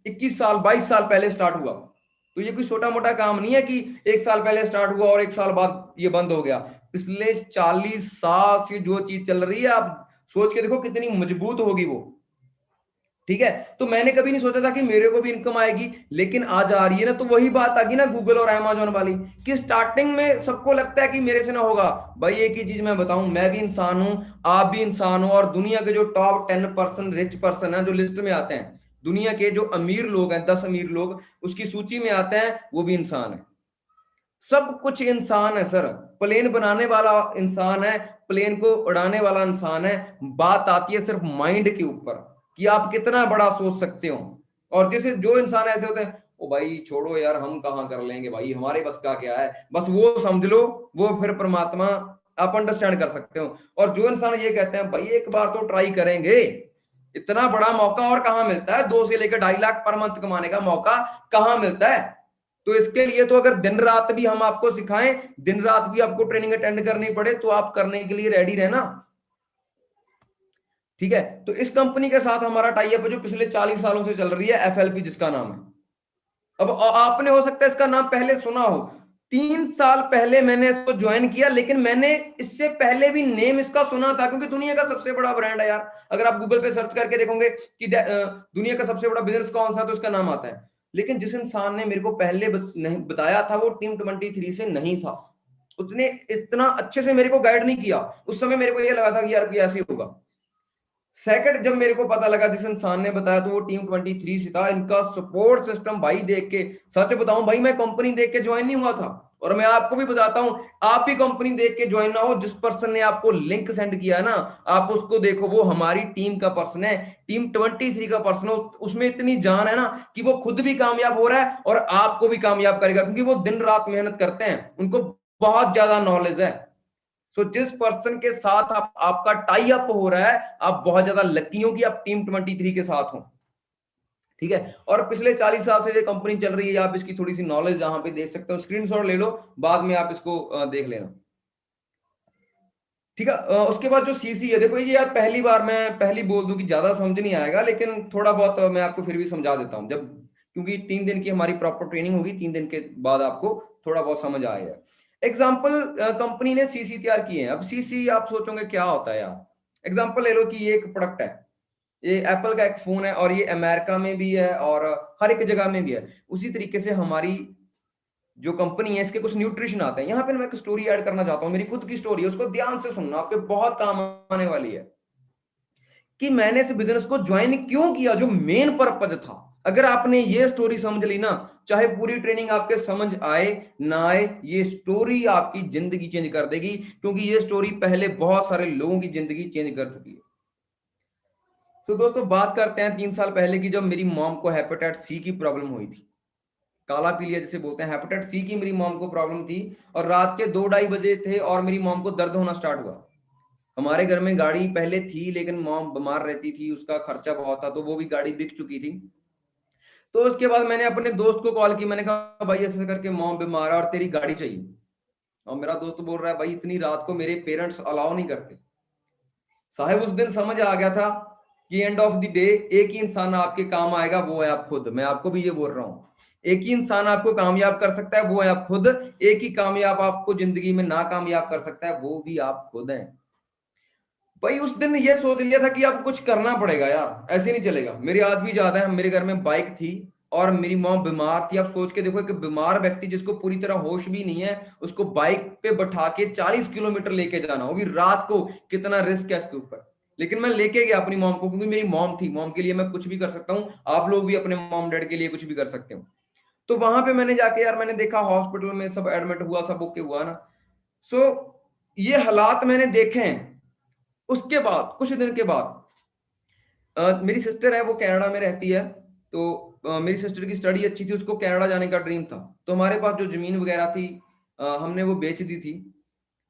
A: 21 साल 22 साल पहले स्टार्ट हुआ। तो ये कोई छोटा मोटा काम नहीं है कि 1 साल पहले स्टार्ट हुआ और 1 साल बाद ये बंद हो गया। पिछले 40 साल से जो चीज चल रही है, आप सोच के देखो कितनी मजबूत होगी वो। ठीक है, तो मैंने कभी नहीं सोचा था कि मेरे को भी इनकम आएगी, लेकिन आज आ रही है ना। तो वही बात आ गई ना गूगल और अमेजोन वाली, कि स्टार्टिंग में सबको लगता है कि मेरे से ना होगा। भाई एक ही चीज मैं बताऊं, मैं भी इंसान हूं, आप भी इंसान हो, और दुनिया के जो टॉप 10% रिच पर्सन है जो लिस्ट में आते हैं, दुनिया के जो अमीर लोग हैं, 10 अमीर लोग उसकी सूची में आते हैं, वो भी इंसान है। सब कुछ इंसान है सर। प्लेन बनाने वाला इंसान है, प्लेन को उड़ाने वाला इंसान है। बात आती है सिर्फ माइंड के ऊपर कि आप कितना बड़ा सोच सकते हो। और जैसे जो इंसान ऐसे होते हैं, ओ भाई छोड़ो यार, हम कहाँ कर लेंगे भाई, हमारे बस का क्या है, बस वो समझ लो, वो फिर परमात्मा, आप अंडरस्टैंड कर सकते हो। और जो इंसान ये कहते हैं भाई एक बार तो ट्राई करेंगे, इतना बड़ा मौका और कहां मिलता है? 2 से लेकर 2.5 लाख पर मंथ कमाने का मौका कहां मिलता है? तो इसके लिए तो अगर दिन रात भी हम आपको सिखाएं, दिन रात भी आपको ट्रेनिंग अटेंड करनी पड़े, तो आप करने के लिए रेडी रहना। ठीक है, तो इस कंपनी के साथ हमारा टाई अप है जो पिछले 40 सालों से चल रही है, एफएलपी जिसका नाम है। अब आपने हो सकता है इसका नाम पहले सुना हो। 3 साल पहले मैंने इसको ज्वाइन किया, लेकिन मैंने इससे पहले भी नेम इसका सुना था, क्योंकि दुनिया का सबसे बड़ा ब्रांड है यार। अगर आप गूगल पे सर्च करके देखोगे कि दुनिया का सबसे बड़ा बिजनेस कौन सा, तो इसका नाम आता है। लेकिन जिस इंसान ने मेरे को पहले नहीं बताया था, वो टीम 23 से नहीं था। उसने इतना अच्छे से मेरे को गाइड नहीं किया। उस समय मेरे को यह लगा था कि यार ऐसे होगा। सेकंड जब मेरे को पता लगा, जिस इंसान ने बताया, तो वो टीम 23 से था। इनका सपोर्ट सिस्टम भाई देख के, सच बताऊं भाई, मैं कंपनी देख के ज्वाइन नहीं हुआ था। और मैं आपको भी बताता हूं, आप भी कंपनी देख के ज्वाइन ना हो। जिस पर्सन ने आपको लिंक सेंड किया है ना, आप उसको देखो, वो हमारी टीम का पर्सन है, टीम 23 का पर्सन है। उसमें इतनी जान है ना कि वो खुद भी कामयाब हो रहा है और आपको भी कामयाब करेगा, क्योंकि वो दिन रात मेहनत करते हैं, उनको बहुत ज्यादा नॉलेज है। तो जिस पर्सन के साथ आपका टाई अप हो रहा है, आप बहुत ज्यादा लकी हो कि आप टीम 23 के साथ हो। ठीक है, और पिछले 40 साल से ये कंपनी चल रही है। आप इसकी थोड़ी सी नॉलेज यहां पे देख सकते हो, स्क्रीनशॉट ले लो, बाद में आप इसको देख लेना। ठीक है, उसके बाद जो सीसी है, देखो ये यार पहली बार मैं पहली बोल दूं कि ज्यादा समझ नहीं आएगा, लेकिन थोड़ा बहुत मैं आपको फिर भी समझा देता हूं, जब क्योंकि 3 दिन की हमारी प्रॉपर ट्रेनिंग होगी, 3 दिन के बाद आपको थोड़ा बहुत समझ आएगा। एग्जाम्पल, कंपनी ने सीसी तैयार किए हैं। अब सीसी आप सोचोगे क्या होता है यार। एग्जाम्पल ले लो कि ये एक प्रोडक्ट है, ये एप्पल का एक फोन है, और ये अमेरिका में भी है और हर एक जगह में भी है। उसी तरीके से हमारी जो कंपनी है, इसके कुछ न्यूट्रिशन आते हैं। यहाँ पे मैं एक स्टोरी ऐड करना चाहता हूँ, मेरी खुद की स्टोरी है, उसको ध्यान से सुनना, आपके बहुत काम आने वाली है कि मैंने इस बिजनेस को ज्वाइन क्यों किया, जो मेन पर्पज था। अगर आपने ये स्टोरी समझ ली ना, चाहे पूरी ट्रेनिंग आपके समझ आए ना आए, ये स्टोरी आपकी जिंदगी चेंज कर देगी, क्योंकि ये स्टोरी पहले बहुत सारे लोगों की जिंदगी चेंज कर चुकी है। तो दोस्तों बात करते हैं 3 साल पहले की, जब मेरी मॉम को हेपेटाइटिस सी की प्रॉब्लम हुई थी। काला पीलिया जिसे बोलते हैं, हेपेटाइटिस सी की मेरी मॉम को प्रॉब्लम थी। और रात के 2-2:30 बजे थे और मेरी मॉम को दर्द होना स्टार्ट हुआ। हमारे घर में गाड़ी पहले थी, लेकिन मॉम बीमार रहती थी, उसका खर्चा बहुत था, तो वो भी गाड़ी बिक चुकी थी। तो उसके बाद मैंने अपने दोस्त को कॉल की, मैंने कहा भाई ऐसे करके मॉम बीमार है और तेरी गाड़ी चाहिए। और मेरा दोस्त बोल रहा है भाई इतनी रात को मेरे पेरेंट्स अलाउ नहीं करते। साहब उस दिन समझ आ गया था कि एंड ऑफ द डे एक ही इंसान आपके काम आएगा, वो है आप खुद। मैं आपको भी ये बोल रहा हूँ, एक ही इंसान आपको कामयाब कर सकता है, वो है आप खुद। एक ही कामयाब आपको जिंदगी में नाकामयाब कर सकता है, वो भी आप खुद हैं। भाई उस दिन ये सोच लिया था कि आपको कुछ करना पड़ेगा यार, ऐसे नहीं चलेगा। मेरी आज भी याद है, मेरे घर में बाइक थी और मेरी मॉम बीमार थी। आप सोच के देखो, एक बीमार व्यक्ति जिसको पूरी तरह होश भी नहीं है, उसको बाइक पे बैठा के 40 किलोमीटर लेके जाना, वो भी रात को, कितना रिस्क है इसके ऊपर। लेकिन मैं लेके गया अपनी मॉम को, क्योंकि मेरी मॉम थी। मॉम के लिए मैं कुछ भी कर सकता हूँ, आप लोग भी अपने मॉम डैड के लिए कुछ भी कर सकते हो। तो वहां पे मैंने जाके यार, मैंने देखा हॉस्पिटल में सब एडमिट हुआ, सब ओके हुआ ना। सो ये हालात मैंने देखे हैं। उसके बाद कुछ दिन के बाद मेरी सिस्टर है, वो कनाडा में रहती है। तो मेरी सिस्टर की स्टडी अच्छी थी, उसको कनाडा जाने का ड्रीम था। तो हमारे पास जो जमीन वगैरह थी, हमने वो बेच दी थी।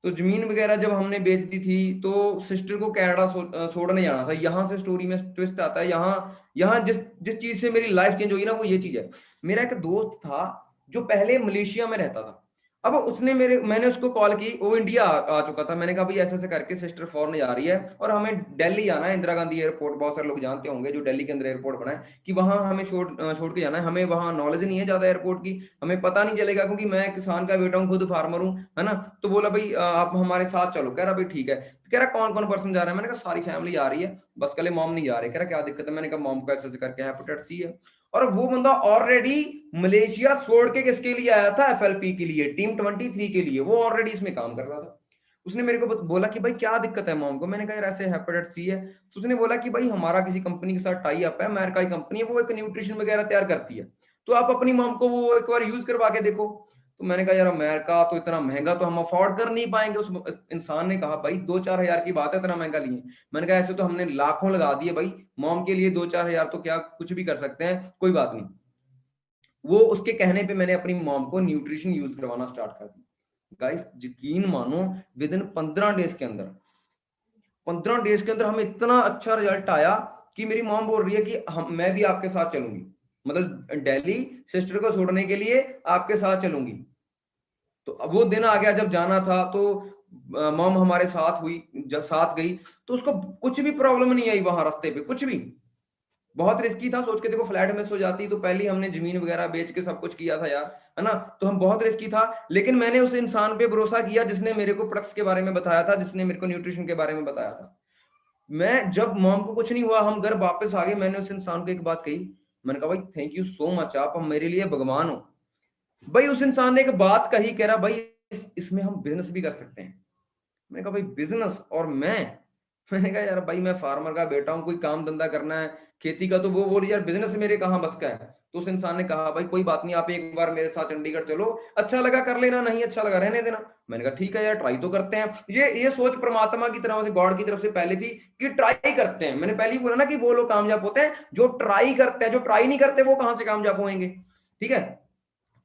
A: तो जमीन वगैरह जब हमने बेच दी थी, तो सिस्टर को कनाडा छोड़ने जाना था। यहाँ से स्टोरी में ट्विस्ट आता है। यहाँ यहाँ जिस जिस चीज से मेरी लाइफ चेंज हुई ना, वो ये चीज है। मेरा एक दोस्त था जो पहले मलेशिया में रहता था। अब उसने मैंने उसको कॉल की, वो इंडिया आ चुका था। मैंने कहा भाई ऐसे ऐसे करके सिस्टर फॉरेन जा रही है और हमें दिल्ली आना है, इंदिरा गांधी एयरपोर्ट। बहुत सारे लोग जानते होंगे जो दिल्ली के अंदर एयरपोर्ट बना है, कि वहां हमें छोड़ के जाना है। हमें वहां नॉलेज नहीं है ज्यादा एयरपोर्ट की, हमें पता नहीं चलेगा, क्योंकि मैं किसान का बेटा हूँ, खुद फार्मर हूँ, है ना। तो बोला भाई आप हमारे साथ चलो। कह रहा भाई ठीक है। तो कह रहा कौन कौन पर्सन जा रहा है? मैंने कहा सारी फैमिली आ रही है, बस कल मॉम नहीं जा रही। कह रहा क्या दिक्कत है? मैंने कहा मॉम को ऐसे ऐसे करके हेपेटाइटिस सी है। और वो बंदा ऑलरेडी मलेशिया छोड़ के किसके लिए आया था? एफएलपी के लिए, टीम 23 के लिए। वो ऑलरेडी इसमें काम कर रहा था। उसने मेरे को बोला कि भाई क्या दिक्कत है मॉम को? मैंने कहा यार ऐसे हेपेटाइटिस सी है। तो उसने बोला कि भाई हमारा किसी कंपनी के साथ टाई अप है, अमेरिका की कंपनी है, वो एक न्यूट्रिशन वगैरह तैयार करती है, तो आप अपनी मॉम को वो एक बार यूज करवा के देखो। तो मैंने कहा यार अमेरिका तो इतना महंगा तो हम अफोर्ड कर नहीं पाएंगे। उस इंसान ने कहा भाई 2-4 हजार की बात है, इतना महंगा लिए। मैंने कहा ऐसे तो हमने लाखों लगा दिए भाई, मॉम के लिए 2-4 हजार तो क्या कुछ भी कर सकते हैं, कोई बात नहीं। वो उसके कहने पे मैंने अपनी मॉम को न्यूट्रिशन यूज करवाना स्टार्ट कर दिया। गाइस यकीन मानो, विद इन 15 डेज के अंदर हमें इतना अच्छा रिजल्ट आया कि मेरी मॉम बोल रही है कि मैं भी आपके साथ चलूंगी, मतलब दिल्ली सिस्टर को छोड़ने के लिए आपके साथ चलूंगी। तो अब वो दिन आ गया जब जाना था, तो मॉम हमारे साथ हुई, जब साथ गई तो उसको कुछ भी प्रॉब्लम नहीं आई वहां रास्ते पे, कुछ भी। बहुत रिस्की था, सोच के देखो फ्लैट मिस हो जाती तो पहले ही हमने जमीन वगैरह बेच के सब कुछ किया था यार, है ना। तो हम बहुत रिस्की था, लेकिन मैंने उस इंसान पे भरोसा किया जिसने मेरे को प्रोडक्ट्स के बारे में बताया था, जिसने मेरे को न्यूट्रिशन के बारे में बताया था। मैं जब मॉम को कुछ नहीं हुआ, हम घर वापस आ गए, मैंने उस इंसान को एक बात कही, मैंने कहा भाई थैंक यू सो मच, आप मेरे लिए भगवान हो। भाई उस इंसान ने एक बात कही, कह रहा भाई इसमें हम बिजनेस भी कर सकते हैं। मैंने कहा भाई बिजनेस और मैंने कहा यार भाई मैं फार्मर का बेटा हूं, कोई काम धंधा करना है खेती का, तो वो बोली यार बिजनेस मेरे कहाँ बस का है। तो उस इंसान ने कहा भाई कोई बात नहीं, आप एक बार मेरे साथ चंडीगढ़ चलो, अच्छा लगा कर लेना, नहीं अच्छा लगा रहने देना। मैंने कहा ठीक है यार ट्राई तो करते हैं। ये सोच परमात्मा की तरफ से, गॉड की तरफ से पहले थी कि ट्राई करते हैं। मैंने पहले ही बोला ना कि वो लोग कामयाब होते हैं जो ट्राई करते हैं, जो ट्राई नहीं करते वो कहां से कामयाब होंगे। ठीक है,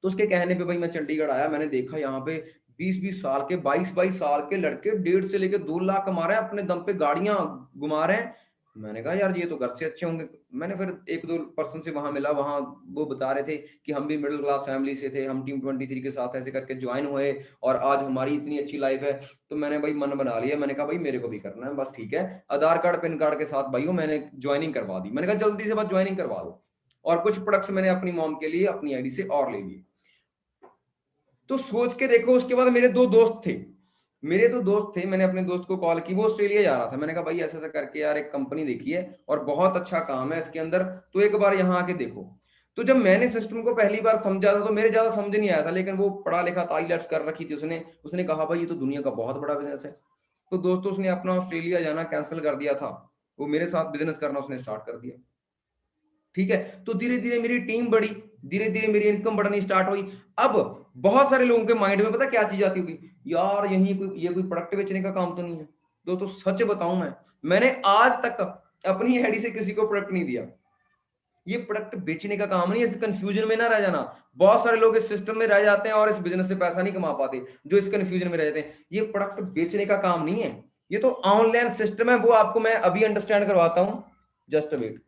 A: तो उसके कहने पे भाई मैं चंडीगढ़ आया, मैंने देखा यहाँ पे 20-20 साल के, 22-22 साल के लड़के 1.5 से लेकर 2 लाख कमा रहे हैं, अपने दम पे गाड़ियां घुमा रहे हैं। मैंने कहा यार ये तो घर से अच्छे होंगे। मैंने फिर 1-2 पर्सन से वहां मिला, वहां वो बता रहे थे कि हम भी मिडिल क्लास फैमिली से थे, हम टीम 23 के साथ ऐसे करके ज्वाइन हुए और आज हमारी इतनी अच्छी लाइफ है। तो मैंने भाई मन बना लिया, मैंने कहा भाई मेरे को भी करना है, बस ठीक है, आधार कार्ड पैन कार्ड के साथ भाई मैंने ज्वाइनिंग करवा दी। मैंने कहा जल्दी से बस ज्वाइनिंग करवा दो, और कुछ प्रोडक्ट्स मैंने अपनी मॉम के लिए अपनी आईडी से और ले लिए। तो सोच के देखो, उसके बाद मेरे 2 दोस्त थे, मैंने अपने दोस्त को कॉल की, वो ऑस्ट्रेलिया जा रहा था। मैंने कहा भाई ऐसा ऐसा करके यार एक कंपनी देखी है और बहुत अच्छा काम है इसके अंदर, तो एक बार यहाँ आके देखो। तो जब मैंने सिस्टम को पहली बार समझा था तो मेरे ज्यादा समझ नहीं आया था, लेकिन वो पढ़ा लिखा था, आईलेट्स कर रखी थी उसने उसने कहा भाई ये तो दुनिया का बहुत बड़ा बिजनेस है। तो दोस्तों उसने अपना ऑस्ट्रेलिया जाना कैंसिल कर दिया था, वो मेरे साथ बिजनेस करना उसने स्टार्ट कर दिया। ठीक है, तो धीरे धीरे मेरी टीम बढ़ी, धीरे धीरे मेरी इनकम बढ़नी स्टार्ट हुई। अब बहुत सारे लोगों के माइंड में पता क्या चीज आती होगी, यार ये कोई प्रोडक्ट बेचने का काम तो नहीं है। तो सच बताऊं मैंने आज तक अपनी आईडी से किसी को प्रोडक्ट नहीं दिया। ये प्रोडक्ट बेचने का काम नहीं है, इस कंफ्यूजन में ना रह जाना। बहुत सारे लोग इस सिस्टम में रह जाते हैं और इस बिजनेस से पैसा नहीं कमा पाते, जो इस कंफ्यूजन में रह जाते हैं। ये प्रोडक्ट बेचने का काम नहीं है, ये तो ऑनलाइन सिस्टम है, वो आपको मैं अभी अंडरस्टैंड करवाता हूं, जस्ट वेट।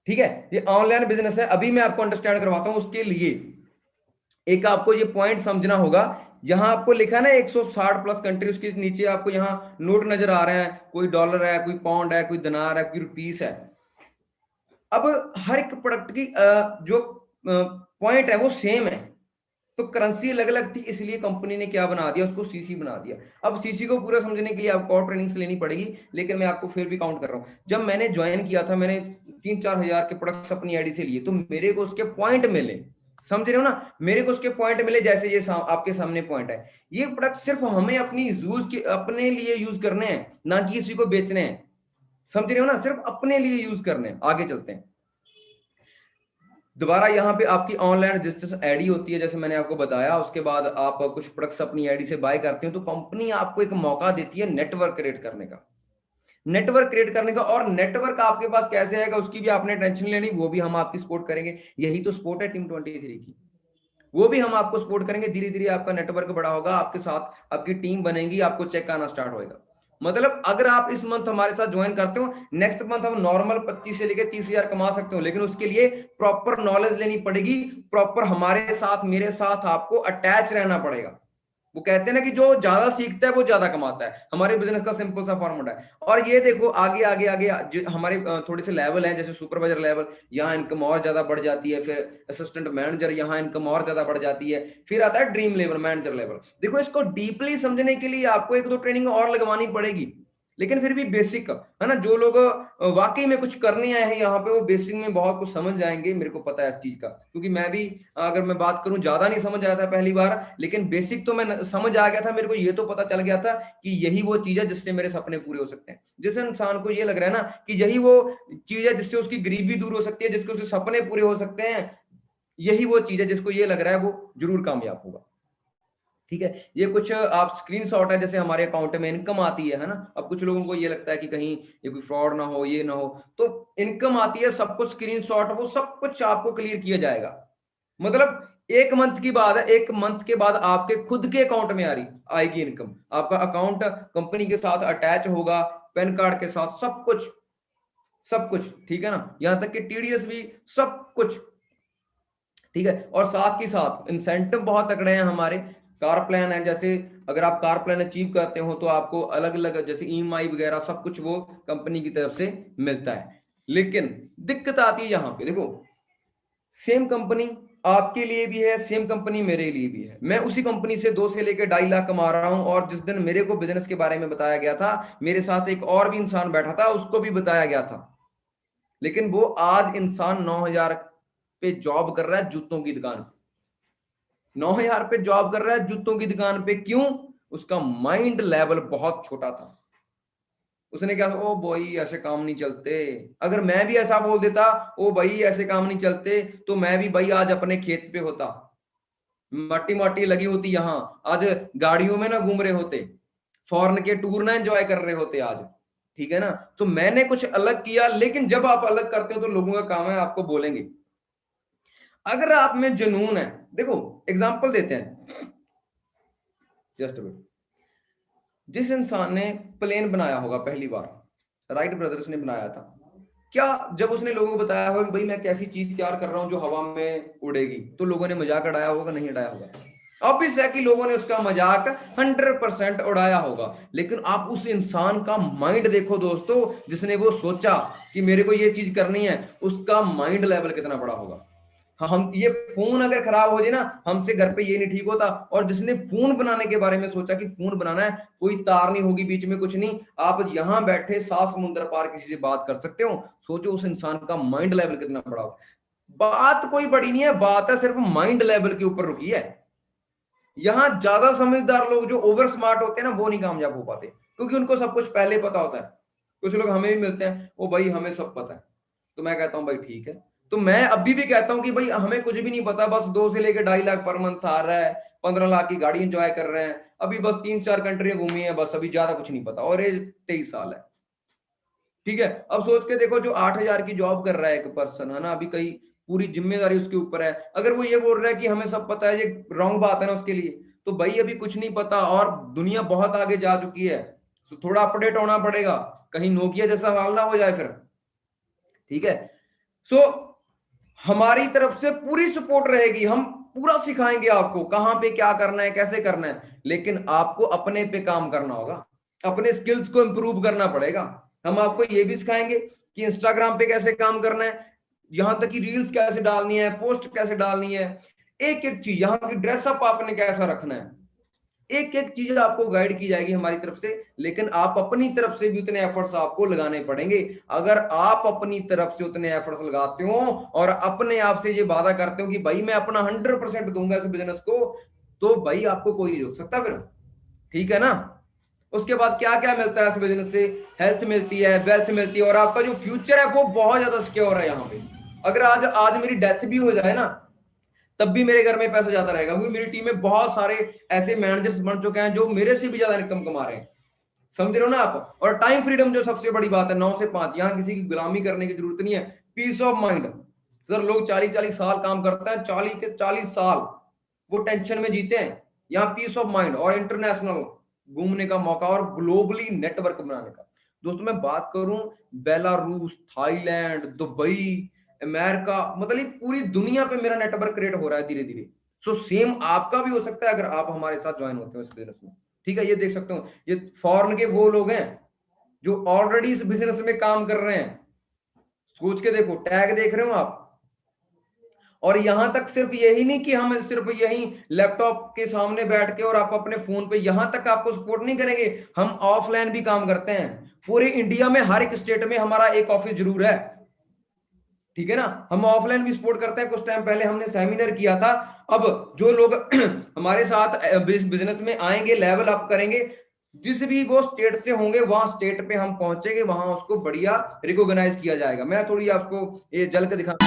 A: ठीक है, ये ऑनलाइन बिजनेस है, अभी मैं आपको अंडरस्टैंड करवाता हूं। उसके लिए एक आपको ये पॉइंट समझना होगा, यहां आपको लिखा है ना 160 प्लस कंट्री, उसके नीचे आपको यहां नोट नजर आ रहे हैं, कोई डॉलर है, कोई पाउंड है, कोई दिनार है, कोई रुपीस है। अब हर एक प्रोडक्ट की जो पॉइंट है वो सेम है, तो करेंसी अलग अलग थी, इसलिए कंपनी ने क्या बना दिया, उसको सीसी बना दिया। अब सीसी को पूरा समझने के लिए आपको और ट्रेनिंग्स लेनी पड़ेगी, लेकिन मैं आपको फिर भी काउंट कर रहा हूं। जब मैंने ज्वाइन किया था, मैंने 3-4 हजार के प्रोडक्ट्स अपनी आईडी से लिए, तो मेरे को उसके पॉइंट मिले, समझ रहे हो ना, मेरे को उसके पॉइंट मिले। जैसे ये आपके सामने पॉइंट है, ये प्रोडक्ट सिर्फ हमें अपनी यूज के अपने लिए यूज करने हैं, ना कि किसी को बेचने हैं, समझ रहे हो ना, सिर्फ अपने लिए यूज करने हैं। आगे चलते हैं, दोबारा यहाँ पे आपकी ऑनलाइन रजिस्ट्रेशन आईडी होती है, जैसे मैंने आपको बताया। उसके बाद आप कुछ प्रोडक्ट्स अपनी आईडी से बाय करते हो, तो कंपनी आपको एक मौका देती है नेटवर्क क्रिएट करने का, और नेटवर्क आपके पास कैसे आएगा उसकी भी आपने टेंशन लेनी, वो भी हम आपकी सपोर्ट करेंगे। यही तो सपोर्ट है टीम 23 की, वो भी हम आपको सपोर्ट करेंगे। धीरे धीरे आपका नेटवर्क बड़ा होगा, आपके साथ आपकी टीम बनेगी, आपको चेक आना स्टार्ट होगा। मतलब अगर आप इस मंथ हमारे साथ ज्वाइन करते हो, नेक्स्ट मंथ हम नॉर्मल 25 से लेकर 30 हजार कमा सकते हो, लेकिन उसके लिए प्रॉपर नॉलेज लेनी पड़ेगी, प्रॉपर हमारे साथ मेरे साथ आपको अटैच रहना पड़ेगा। वो कहते हैं ना कि जो ज्यादा सीखता है वो ज्यादा कमाता है, हमारे बिजनेस का सिंपल सा फॉर्मूला है। और ये देखो आगे आगे आगे हमारे थोड़े से लेवल हैं, जैसे सुपरवाइजर लेवल, यहाँ इनकम और ज्यादा बढ़ जाती है, फिर असिस्टेंट मैनेजर, यहाँ इनकम और ज्यादा बढ़ जाती है, फिर आता है ड्रीम लेवल, मैनेजर लेवल। देखो इसको डीपली समझने के लिए आपको 1-2 ट्रेनिंग और लगवानी पड़ेगी, लेकिन फिर भी बेसिक है ना। जो लोग वाकई में कुछ करने आए हैं यहाँ पे, वो बेसिक में बहुत कुछ समझ जाएंगे, मेरे को पता है इस चीज का, क्योंकि मैं भी अगर मैं बात करूं ज्यादा नहीं समझ आया था पहली बार, लेकिन बेसिक तो मैं समझ आ गया था। मेरे को ये तो पता चल गया था कि यही वो चीज है जिससे मेरे सपने पूरे हो सकते हैं। जिस इंसान को ये लग रहा है ना कि यही वो चीज है जिससे उसकी गरीबी दूर हो सकती है, जिसके उसके सपने पूरे हो सकते हैं, यही वो चीज है जिसको ये लग रहा है वो जरूर कामयाब होगा। ठीक है, ये कुछ आप स्क्रीनशॉट है, जैसे हमारे अकाउंट में इनकम आती है ना। अब कुछ लोगों को ये लगता है कि कहीं ये कोई फ्रॉड ना हो, ये ना हो, तो इनकम आती है, सब कुछ स्क्रीनशॉट, वो सब कुछ आपको क्लियर किया जाएगा। मतलब एक मंथ की बात है, एक मंथ के बाद आपके खुद के अकाउंट में आएगी इनकम। आपका अकाउंट कंपनी के साथ अटैच होगा, पैन कार्ड के साथ, सब कुछ सब कुछ, ठीक है ना, यहां तक कि टीडीएस भी, सब कुछ, ठीक है। और साथ ही साथ इंसेंटिव बहुत तगड़े हैं हमारे। कार प्लान है, जैसे अगर आप कार प्लान अचीव करते हो तो आपको अलग अलग जैसे ईएमआई वगैरह सब कुछ वो कंपनी की तरफ से मिलता है। लेकिन दिक्कत आती है यहां पे, देखो सेम कंपनी आपके लिए भी है, सेम कंपनी मेरे लिए भी है। मैं उसी कंपनी से 2 से लेकर 2.5 लाख कमा रहा हूं, और जिस दिन मेरे को बिजनेस के बारे में बताया गया था, मेरे साथ एक और भी इंसान बैठा था, उसको भी बताया गया था। लेकिन वो आज इंसान 9,000 पे जॉब कर रहा है जूतों की दुकान पे। 9,000 पे जॉब कर रहा है जूतों की दुकान पे, क्यों? उसका माइंड लेवल बहुत छोटा था। उसने क्या, ओ भाई ऐसे काम नहीं चलते। अगर मैं भी ऐसा बोल देता, ओ भाई ऐसे काम नहीं चलते, तो मैं भी भाई आज अपने खेत पे होता, मट्टी मट्टी लगी होती, यहां आज गाड़ियों में ना घूम रहे होते, फॉरेन के टूर ना एंजॉय कर रहे होते आज, ठीक है ना। तो मैंने कुछ अलग किया। लेकिन जब आप अलग करते हो तो लोगों का काम है आपको बोलेंगे। अगर आप में जुनून है, देखो एग्जांपल देते हैं, जस्ट वेट। जिस इंसान ने प्लेन बनाया होगा पहली बार, राइट ब्रदर्स ने बनाया था, क्या जब उसने लोगों को बताया होगा कि भाई मैं कैसी चीज तैयार कर रहा हूं जो हवा में उड़ेगी, तो लोगों ने मजाक उड़ाया होगा? नहीं उड़ाया होगा। ऑब्वियस है कि लोगों ने उसका मजाक 100% उड़ाया होगा। लेकिन आप उस इंसान का माइंड देखो दोस्तों, जिसने वो सोचा कि मेरे को ये चीज करनी है, उसका माइंड लेवल कितना बड़ा होगा। हम ये फोन अगर खराब हो जाए ना, हमसे घर पे ये नहीं ठीक होता। और जिसने फोन बनाने के बारे में सोचा कि फोन बनाना है, कोई तार नहीं होगी बीच में, कुछ नहीं, आप यहां बैठे 7 समुद्र पार किसी से बात कर सकते हो। सोचो उस इंसान का माइंड लेवल कितना बड़ा हो। बात कोई बड़ी नहीं है, बात है सिर्फ माइंड लेवल के ऊपर रुकी है। यहां ज्यादा समझदार लोग जो ओवर स्मार्ट होते हैं ना, वो नहीं कामयाब हो पाते, क्योंकि उनको सब कुछ पहले पता होता है। कुछ लोग हमें भी मिलते हैं, ओ भाई हमें सब पता है, तो मैं कहता हूं भाई ठीक है। तो मैं अभी भी कहता हूं कि भाई हमें कुछ भी नहीं पता, बस 2 से लेकर 2.5 लाख पर मंथ आ रहा है, 15 लाख की गाड़ी एंजॉय कर रहे हैं, अभी बस 3-4 कंट्रियां घूमी है, बस अभी ज्यादा कुछ नहीं पता, और एज 23 साल है, ठीक है। अब सोच के देखो, जो 8,000 की जॉब कर रहा है एक पर्सन, है ना, अभी कई पूरी जिम्मेदारी उसके ऊपर है, अगर वो ये बोल रहा है कि हमें सब पता है, ये रॉन्ग बात है ना उसके लिए। तो भाई अभी कुछ नहीं पता, और दुनिया बहुत आगे जा चुकी है, तो थोड़ा अपडेट होना पड़ेगा, कहीं नोकिया जैसा हाल ना हो जाए फिर, ठीक है। सो हमारी तरफ से पूरी सपोर्ट रहेगी, हम पूरा सिखाएंगे आपको कहां पे क्या करना है, कैसे करना है। लेकिन आपको अपने पे काम करना होगा, अपने स्किल्स को इंप्रूव करना पड़ेगा। हम आपको ये भी सिखाएंगे कि इंस्टाग्राम पे कैसे काम करना है, यहां तक कि रील्स कैसे डालनी है, पोस्ट कैसे डालनी है, एक एक चीज, यहां की ड्रेसअप आपने कैसा रखना है, एक एक चीज आपको गाइड की जाएगी हमारी तरफ से। लेकिन आप अपनी तरफ से भी उतने एफर्ट्स आपको लगाने पड़ेंगे। अगर आप अपनी तरफ से उतने एफर्ट्स लगाते हो और अपने आप से ये वादा करते हो कि भाई मैं अपना 100% दूंगा इस बिजनेस को, तो भाई आपको कोई नहीं रोक सकता फिर, ठीक है ना। उसके बाद क्या क्या मिलता है इस बिजनेस से? हेल्थ मिलती है, वेल्थ मिलती है, और आपका जो फ्यूचर है वो बहुत ज्यादा सिक्योर है यहाँ पे। अगर आज आज मेरी डेथ भी हो जाए ना, तब भी मेरे घर में पैसा जाता रहेगा, क्योंकि मेरी टीम में बहुत सारे ऐसे मैनेजर्स बन चुके हैं जो मेरे से भी ज्यादा इनकम कमा रहे हैं, समझ रहे हो ना आप। और टाइम फ्रीडम जो सबसे बड़ी बात है, 9 से 5, यहाँ किसी की गुलामी करने की जरूरत नहीं है, पीस ऑफ माइंड। सर लोग 40-40 साल काम करते हैं, 40 के 40 साल वो टेंशन में जीते हैं। यहाँ पीस ऑफ माइंड और इंटरनेशनल घूमने का मौका और ग्लोबली नेटवर्क बनाने का। दोस्तों मैं बात करूं, बेलारूस, थाईलैंड, दुबई, अमेरिका, मतलब पूरी दुनिया पे मेरा नेटवर्क क्रिएट हो रहा है धीरे धीरे। सो सेम आपका भी हो सकता है अगर आप हमारे साथ ज्वाइन होते हो इस बिजनेस में, ठीक है। ये देख सकते हो, ये फॉरेन के वो लोग हैं जो ऑलरेडी इस बिजनेस में काम कर रहे हैं। सोच के देखो, टैग देख रहे हो आप। और यहां तक सिर्फ यही नहीं कि हम सिर्फ यही लैपटॉप के सामने बैठ के और आप अपने फोन पे, यहां तक आपको सपोर्ट नहीं करेंगे, हम ऑफलाइन भी काम करते हैं। पूरे इंडिया में हर एक स्टेट में हमारा एक ऑफिस जरूर है, ठीक है ना। हम ऑफलाइन भी सपोर्ट करते हैं। कुछ टाइम पहले हमने सेमिनार किया था। अब जो लोग हमारे साथ बिजनेस में आएंगे, लेवल अप करेंगे, जिस भी वो स्टेट से होंगे, वहां स्टेट पे हम पहुंचेंगे, वहां उसको बढ़िया रिकॉग्नाइज किया जाएगा। मैं थोड़ी आपको ये झलक दिखा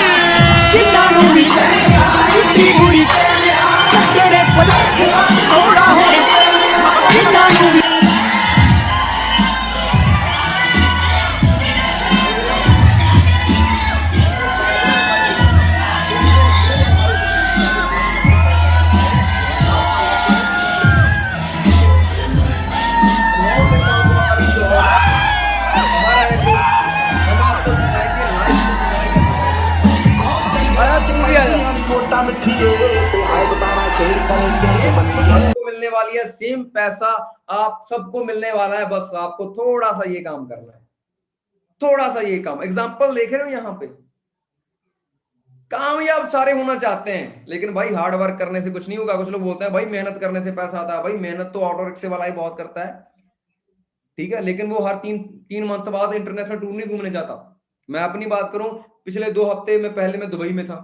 A: वाली है, सेम पैसा आप सबको मिलने वाला है, बस आपको थोड़ा सा ये काम करना है, थोड़ा सा ये काम। एग्जांपल देख रहे हो यहां पे, कामयाब सारे होना चाहते हैं, लेकिन भाई हार्ड वर्क करने से कुछ नहीं होगा। कुछ लोग बोलते हैं भाई मेहनत करने से पैसा आता है, भाई मेहनत तो ऑटो रिक्शे वाला ही बहुत करता है, ठीक है, लेकिन वो हर तीन तीन मंथ बाद इंटरनेशनल टूर नहीं घूमने जाता। मैं अपनी बात करूं, पिछले 2 हफ्ते में पहले मैं दुबई में था,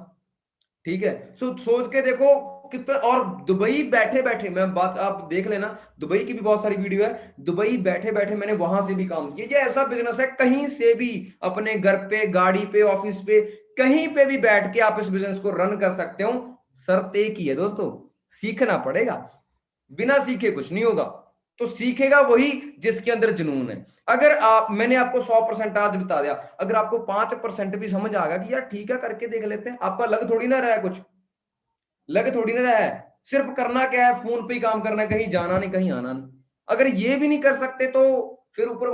A: ठीक है। सोच के देखो कितना, और दुबई बैठे बैठे, मैं बात आप देख लेना, दुबई की भी बहुत सारी वीडियो है, दुबई बैठे बैठे मैंने वहां से भी काम किया। ये ऐसा बिजनेस है कहीं से भी, अपने घर पे, गाड़ी पे, ऑफिस पे, कहीं पे भी बैठ के आप इस बिजनेस को रन कर सकते हो। शर्त एक ही है दोस्तों, सीखना पड़ेगा, बिना सीखे कुछ नहीं होगा। तो सीखेगा वही जिसके अंदर जुनून है। अगर आप, मैंने आपको 100% आज बता दिया, अगर आपको 5% भी समझ आ गया कि यार ठीक है करके देख लेते हैं, आपका लग थोड़ी ना रहा है, कुछ लग थोड़ी ना रहा है, सिर्फ करना क्या है, फोन पे ही काम करना है, कहीं जाना नहीं, कहीं आना नहीं। अगर ये भी नहीं कर सकते तो फिर ऊपर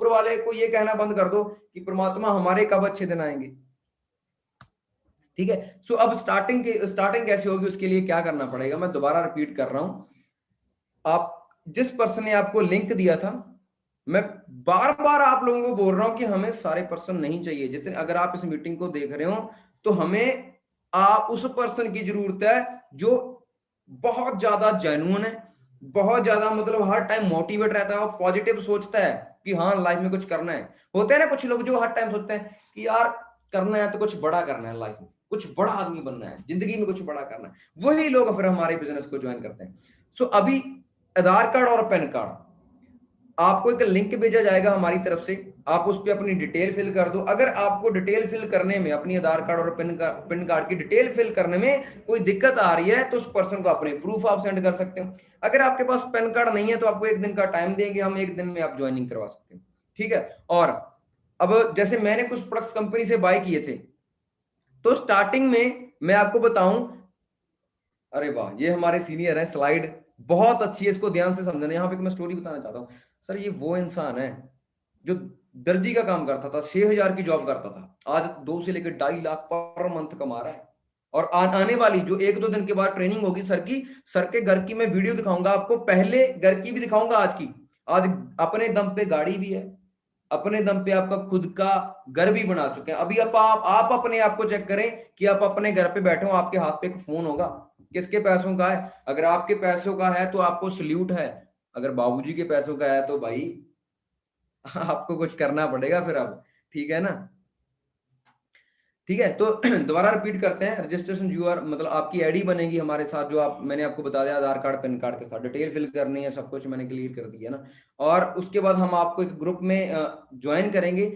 A: वाले को ये कहना बंद कर दो कि परमात्मा हमारे कब अच्छे दिन आएंगे, ठीक है। सो अब स्टार्टिंग कैसे होगी, उसके लिए क्या करना पड़ेगा, मैं दोबारा रिपीट कर रहा हूं। आप, जिस पर्सन ने आपको लिंक दिया था, मैं बार बार आप लोगों को बोल रहा हूं कि हमें सारे पर्सन नहीं चाहिए जितने, अगर आप इस मीटिंग को देख रहे हो तो हमें आप उस पर्सन की जरूरत है जो बहुत ज्यादा जेन्युइन है, बहुत ज्यादा मतलब हर टाइम मोटिवेट रहता है और पॉजिटिव सोचता है कि हाँ लाइफ में कुछ करना है। होते हैं ना कुछ लोग जो हर टाइम सोचते हैं कि यार करना है तो कुछ बड़ा करना है, लाइफ में कुछ बड़ा आदमी बनना है, जिंदगी में कुछ बड़ा करना है, वही लोग फिर हमारे बिजनेस को ज्वाइन करते हैं। सो अभी आधार कार्ड और पैन कार्ड, आपको एक लिंक भेजा जाएगा हमारी तरफ से, आप उस पर अपनी डिटेल फिल कर दो। अगर आपको डिटेल फिल करने में, अपनी आधार कार्ड और पैन कार्ड की डिटेल फिल करने में कोई दिक्कत आ रही है तो उस पर्सन को अपने प्रूफ आप सेंड कर सकते हो। अगर आपके पास पैन कार्ड नहीं है तो आपको 1 दिन का टाइम देंगे, हम 1 दिन में आप ज्वाइनिंग करवा सकते हो, ठीक है। और अब जैसे मैंने कुछ प्रोडक्ट्स कंपनी से बाय किए थे, तो स्टार्टिंग में मैं आपको बताऊं, अरे वाह, ये हमारे सीनियर हैं, स्लाइड बहुत अच्छी है, इसको ध्यान से समझना। यहाँ पे मैं स्टोरी बताना चाहता हूँ। सर ये वो इंसान है जो दर्जी का काम करता था, 6,000 की जॉब करता था, आज 2 से लेकर 2.5 लाख पर मंथ कमा रहा है। और आने वाली जो 1-2 दिन के बाद ट्रेनिंग होगी सर की, सर के घर की मैं वीडियो दिखाऊंगा आपको, पहले घर की भी दिखाऊंगा आज की। आज अपने दम पे गाड़ी भी है, अपने दम पे आपका खुद का घर भी बना चुके हैं। अभी आप अपने आप को चेक करें कि आप अपने घर पे बैठे हो, आपके हाथ पे एक फोन होगा, किसके पैसों का है? अगर आपके पैसों का है तो आपको सल्यूट है, अगर बाबूजी के पैसों का है तो भाई आपको कुछ करना पड़ेगा फिर अब, ठीक है ना, ठीक है। तो दोबारा रिपीट करते हैं, रजिस्ट्रेशन यूआर मतलब आपकी आईडी बनेगी हमारे साथ, जो आप, मैंने आपको बता दिया आधार कार्ड पैन कार्ड के साथ डिटेल फिल करनी है, सब कुछ मैंने क्लियर कर दिया ना। और उसके बाद हम आपको एक ग्रुप में ज्वाइन करेंगे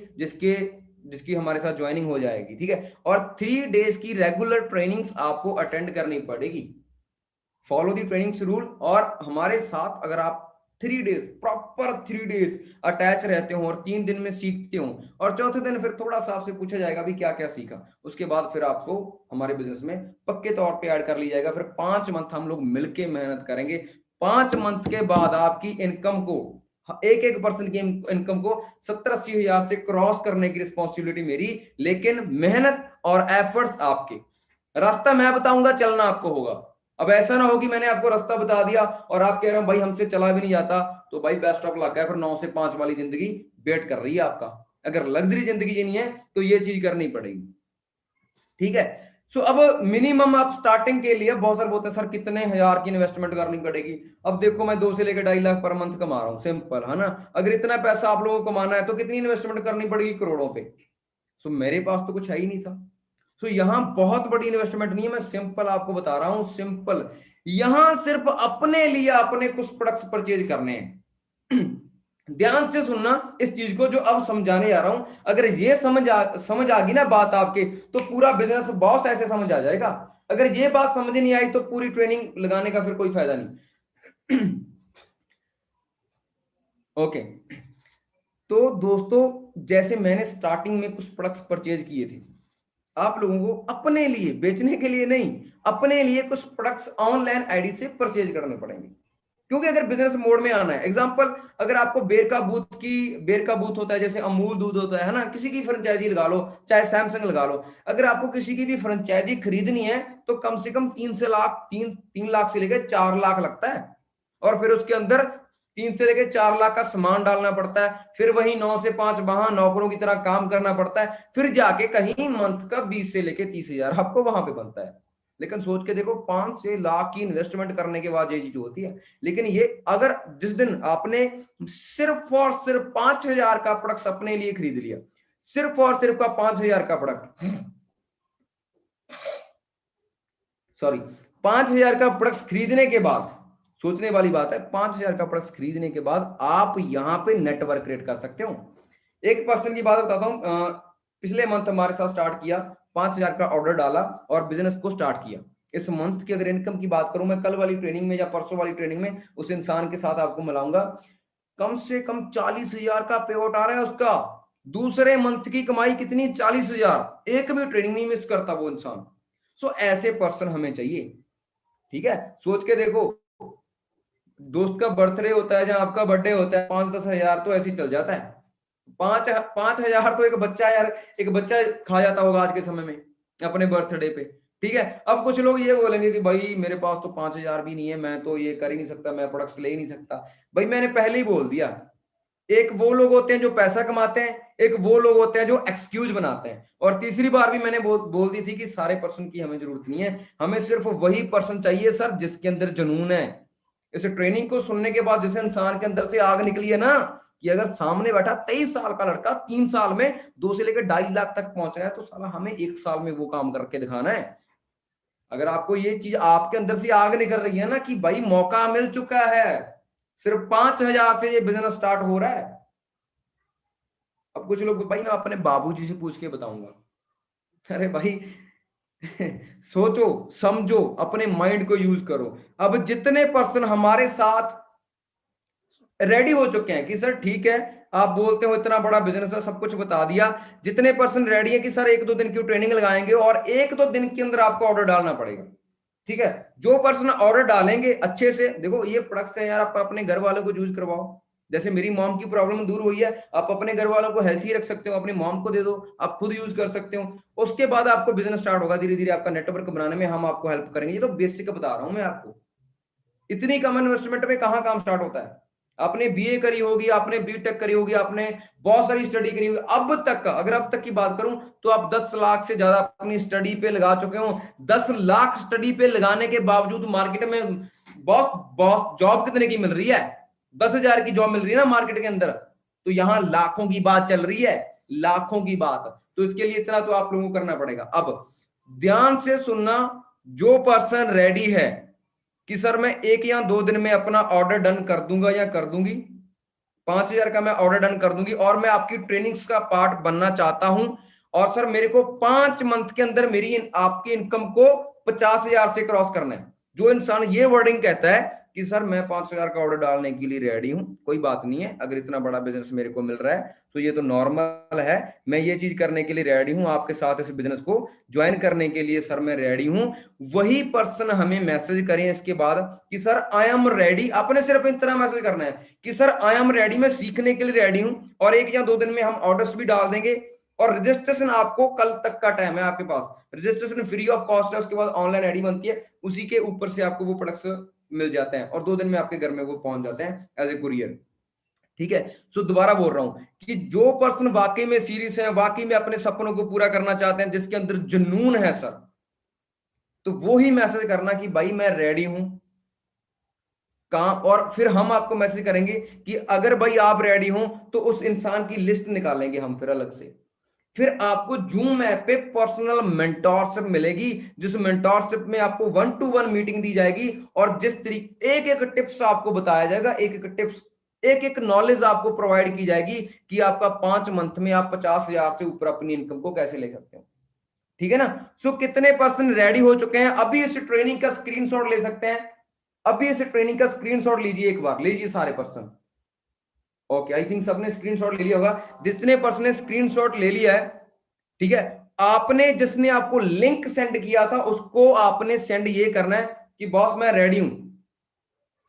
A: जिसकी हमारे साथ ज्वाइनिंग हो जाएगी, ठीक है। और 3 डेज की रेगुलर ट्रेनिंग्स आपको अटेंड करनी पड़ेगी, फॉलो दी ट्रेनिंग्स रूल। और हमारे साथ अगर आप 3 डेज, प्रॉपर 3 डेज अटैच रहते हो और 3 दिन में सीखते हो, और चौथे दिन फिर थोड़ा सा आपसे पूछा जाएगा भी क्या क्या सीखा, उसके बाद फिर आपको हमारे बिजनेस में पक्के तौर पे ऐड कर लिया जाएगा। फिर 5 मंथ हम लोग मिलके मेहनत करेंगे। 5 मंथ के बाद आपकी इनकम को, एक पर्सन की इनकम को 70-80 हजार से क्रॉस करने की रिस्पॉन्सिबिलिटी मेरी, लेकिन मेहनत और एफर्ट्स आपके। रास्ता मैं बताऊंगा, चलना आपको होगा। अब ऐसा ना हो कि मैंने आपको रास्ता बता दिया और आप कह रहे हो भाई हमसे चला भी नहीं जाता, तो भाई बेस्ट ऑफ लक है, फिर 9 से 5 वाली जिंदगी वेट कर रही है आपका। अगर लग्जरी जिंदगी जीनी है तो ये चीज करनी पड़ेगी, ठीक है। सो अब मिनिमम आप स्टार्टिंग के लिए, बहुत सारे बोलते हैं सर कितने हजार की इन्वेस्टमेंट करनी पड़ेगी। अब देखो मैं 2 से लेकर 2.5 लाख पर मंथ कमा रहा हूं, सिंपल है ना। अगर इतना पैसा आप लोगों को कमाना है तो कितनी इन्वेस्टमेंट करनी पड़ेगी? करोड़ों पे। सो मेरे पास तो कुछ है ही नहीं था। सो यहां बहुत बड़ी इन्वेस्टमेंट नहीं है, मैं सिंपल आपको बता रहा हूं, सिंपल। यहां सिर्फ अपने लिए अपने कुछ प्रोडक्ट्स परचेज करने हैं। ध्यान से सुनना इस चीज को जो अब समझाने जा रहा हूं। अगर ये समझ आ गई ना बात आपके, तो पूरा बिजनेस बॉस ऐसे समझ आ जाएगा। अगर ये बात समझ नहीं आई तो पूरी ट्रेनिंग लगाने का फिर कोई फायदा नहीं। ओके, तो दोस्तों जैसे मैंने स्टार्टिंग में कुछ प्रोडक्ट्स परचेज किए थे, आप लोगों को अपने लिए, बेचने के लिए नहीं, अपने लिए कुछ प्रोडक्ट्स ऑनलाइन आईडी से परचेज करने पड़ेंगे। क्योंकि अगर बिजनेस मोड में आना है, एग्जांपल अगर आपको बेर का बूथ होता है, जैसे अमूल दूध होता है ना, किसी की फ्रेंचाइजी लगा लो, चाहे सैमसंग लगा लो। अगर आपको किसी की भी फ्रेंचाइजी खरीदनी है तो कम से कम 3 लाख से लेकर 4 लाख लगता है। और फिर उसके अंदर 3 से लेकर 4 लाख का सामान डालना पड़ता है, फिर वही 9 से 5 वहां नौकरों की तरह काम करना पड़ता है, फिर जाके कहीं मंथ का 20 से लेकर 30 हजार आपको वहां पे बनता है। लेकिन सोच के देखो 5 से लाख की इन्वेस्टमेंट करने के बाद ये चीज होती है। लेकिन ये अगर जिस दिन आपने सिर्फ और सिर्फ 5 हजार का प्रोडक्ट अपने लिए खरीद लिया, सिर्फ और सिर्फ का 5 हजार का प्रोडक्ट, सॉरी 5 हजार का प्रोडक्ट खरीदने के बाद, सोचने वाली बात है, 5 हजार का प्रोडक्ट खरीदने के बाद आप यहां पे नेटवर्क क्रिएट कर सकते हो। एक पर्सन की बात बताता हूं, पिछले मंथ हमारे साथ स्टार्ट किया, 5 हजार का ऑर्डर डाला और बिजनेस को स्टार्ट किया। इस मंथ की अगर इनकम की बात करूं, मैं कल वाली ट्रेनिंग में या परसों वाली ट्रेनिंग में उस इंसान के साथ आपको मिलाऊंगा, कम से कम 40 हजार का पे आउट आ रहा है उसका। दूसरे मंथ की कमाई कितनी? 40 हजार। एक भी ट्रेनिंग नहीं मिस करता वो इंसान। सो ऐसे पर्सन हमें चाहिए। ठीक है, सोच के देखो, दोस्त का बर्थडे होता है, जहां आपका बर्थडे होता है, 5-10 हजार तो ऐसे ही चल जाता है। 5 हजार तो एक बच्चा, यार एक बच्चा खा जाता होगा आज के समय में अपने बर्थडे पे। ठीक है, अब कुछ लोग ये बोलेंगे कि भाई मेरे पास तो 5 हजार भी नहीं है, मैं तो ये कर ही नहीं सकता, मैं प्रोडक्ट्स ले ही नहीं सकता। भाई मैंने पहले ही बोल दिया, एक वो लोग होते हैं जो पैसा कमाते हैं, एक वो लोग होते हैं जो एक्सक्यूज बनाते हैं। और तीसरी बार भी मैंने बोल दी थी कि सारे पर्सन की हमें जरूरत नहीं है, हमें सिर्फ वही पर्सन चाहिए सर जिसके अंदर जुनून है। इस ट्रेनिंग को सुनने के बाद जिस इंसान के अंदर से आग निकली है ना, कि अगर सामने बैठा 23 साल का लड़का 3 साल में 2 से लेकर 2.5 लाख तक पहुंच रहा है, तो साला हमें 1 साल में वो काम करके दिखाना है। अगर आपको ये चीज आपके अंदर से आग निकल रही है ना कि भाई मौका मिल चुका है, सिर्फ 5 हजार से ये बिजनेस स्टार्ट हो रहा है। अब कुछ लोग भाई मैं अपने बाबूजी से पूछ के बताऊंगा। अरे भाई सोचो समझो, अपने माइंड को यूज करो। अब जितने पर्सन हमारे साथ रेडी हो चुके हैं कि सर ठीक है, आप बोलते हो इतना बड़ा बिजनेस है, सब कुछ बता दिया, जितने पर्सन रेडी है कि सर 1-2 दिन की ट्रेनिंग लगाएंगे और 1-2 दिन के अंदर आपको ऑर्डर डालना पड़ेगा। ठीक है, जो पर्सन ऑर्डर डालेंगे अच्छे से, देखो ये प्रोडक्ट्स है यार, आप अपने घर वालों को यूज करवाओ। जैसे मेरी मॉम की प्रॉब्लम दूर हुई है, आप अपने घर वालों को हेल्थी रख सकते हो, अपनी मॉम को दे दो, आप खुद यूज कर सकते हो। उसके बाद आपको बिजनेस स्टार्ट होगा, धीरे धीरे आपका नेटवर्क बनाने में हम आपको हेल्प करेंगे। ये तो बेसिक बता रहा हूं मैं आपको। इतनी कम इन्वेस्टमेंट में कहां काम स्टार्ट होता है। आपने बीए करी होगी, आपने बीटेक करी होगी, आपने बहुत सारी स्टडी करी होगी, अब तक अगर अब तक की बात करूं तो आप 10 लाख से ज्यादा अपनी स्टडी पे लगा चुके हो। 10 लाख स्टडी पे लगाने के बावजूद मार्केट में बॉस बॉस जॉब कितने की मिल रही है? 10 हजार की जॉब मिल रही है ना मार्केट के अंदर। तो यहां लाखों की बात चल रही है, लाखों की बात। तो इसके लिए इतना तो आप लोगों को करना पड़ेगा। अब ध्यान से सुनना, जो पर्सन रेडी है कि सर मैं 1 या 2 दिन में अपना ऑर्डर डन कर दूंगा या कर दूंगी, 5 हजार का मैं ऑर्डर डन कर दूंगी और मैं आपकी ट्रेनिंग्स का पार्ट बनना चाहता हूं, और सर मेरे को 5 मंथ के अंदर मेरी आपकी इनकम को 50 हजार से क्रॉस करना है। जो इंसान ये वर्डिंग कहता है कि सर मैं 5 हजार का ऑर्डर डालने के लिए रेडी हूं, कोई बात नहीं है, अगर इतना बड़ा बिजनेस मेरे को मिल रहा है तो ये तो नॉर्मल है, मैं ये चीज करने के लिए रेडी हूं, आपके साथ इस बिजनेस को ज्वाइन करने के लिए सर मैं रेडी हूं। वही पर्सन हमें मैसेज करें इसके बाद कि सर आई एम रेडी। आपने सिर्फ इतना मैसेज करना है कि सर आई एम रेडी, मैं सीखने के लिए रेडी हूं, और 1 या 2 दिन में हम ऑर्डर्स भी डाल देंगे। और रजिस्ट्रेशन आपको कल तक का टाइम है आपके पास, रजिस्ट्रेशन फ्री ऑफ कॉस्ट है, उसके बाद ऑनलाइन आईडी बनती है, उसी के ऊपर से आपको वो प्रोडक्ट्स मिल जाते हैं और 2 दिन में आपके घर में वो पहुंच जाते हैं एज ए कुरियर। ठीक है, सो दोबारा बोल रहा हूं कि जो पर्सन वाकई में सीरियस है, वाकई में अपने सपनों को पूरा करना चाहते हैं, जिसके अंदर जुनून है सर, तो वो ही मैसेज करना कि भाई मैं रेडी हूं काम। और फिर हम आपको मैसेज करेंगे कि अगर भाई आप रेडी हो तो उस इंसान की लिस्ट निकालेंगे हम फिर अलग से। फिर आपको जूम ऐप पे पर्सनल मेंटोरशिप मिलेगी, जिस मेंटोरशिप में आपको 1-to-1 मीटिंग दी जाएगी और जिस तरीके एक एक टिप्स आपको बताया जाएगा, एक एक टिप्स, एक एक नॉलेज आपको प्रोवाइड की जाएगी कि आपका 5 मंथ में आप 50 हजार से ऊपर अपनी इनकम को कैसे ले सकते हो। ठीक है ना। सो कितने पर्सन रेडी हो चुके हैं? अभी इस ट्रेनिंग का स्क्रीनशॉट ले सकते हैं, अभी इस ट्रेनिंग का स्क्रीनशॉट लीजिए, एक बार लीजिए सारे पर्सन। ओके, आई थिंक सबने स्क्रीनशॉट ले लिया होगा। जितने पर्सन ने स्क्रीनशॉट ले लिया है, ठीक है, आपने जिसने आपको लिंक सेंड किया था उसको आपने सेंड ये करना है कि बॉस मैं रेडी हूं,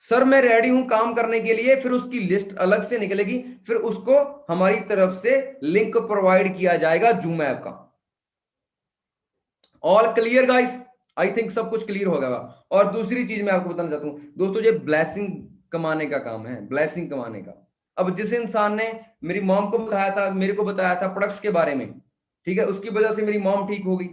A: सर मैं रेडी हूं काम करने के लिए। फिर उसकी लिस्ट अलग से निकलेगी, फिर उसको हमारी तरफ से लिंक प्रोवाइड किया जाएगा जूम ऐप का। All clear guys? I think सब कुछ क्लियर हो गया। और दूसरी चीज मैं आपको बताना चाहता हूं दोस्तों, ये ब्लेसिंग कमाने का काम है, ब्लेसिंग कमाने का। अब जिस इंसान ने मेरी मॉम को बताया था, मेरे को बताया था प्रोडक्ट्स के बारे में, ठीक है, उसकी वजह से मेरी मॉम ठीक हो गई।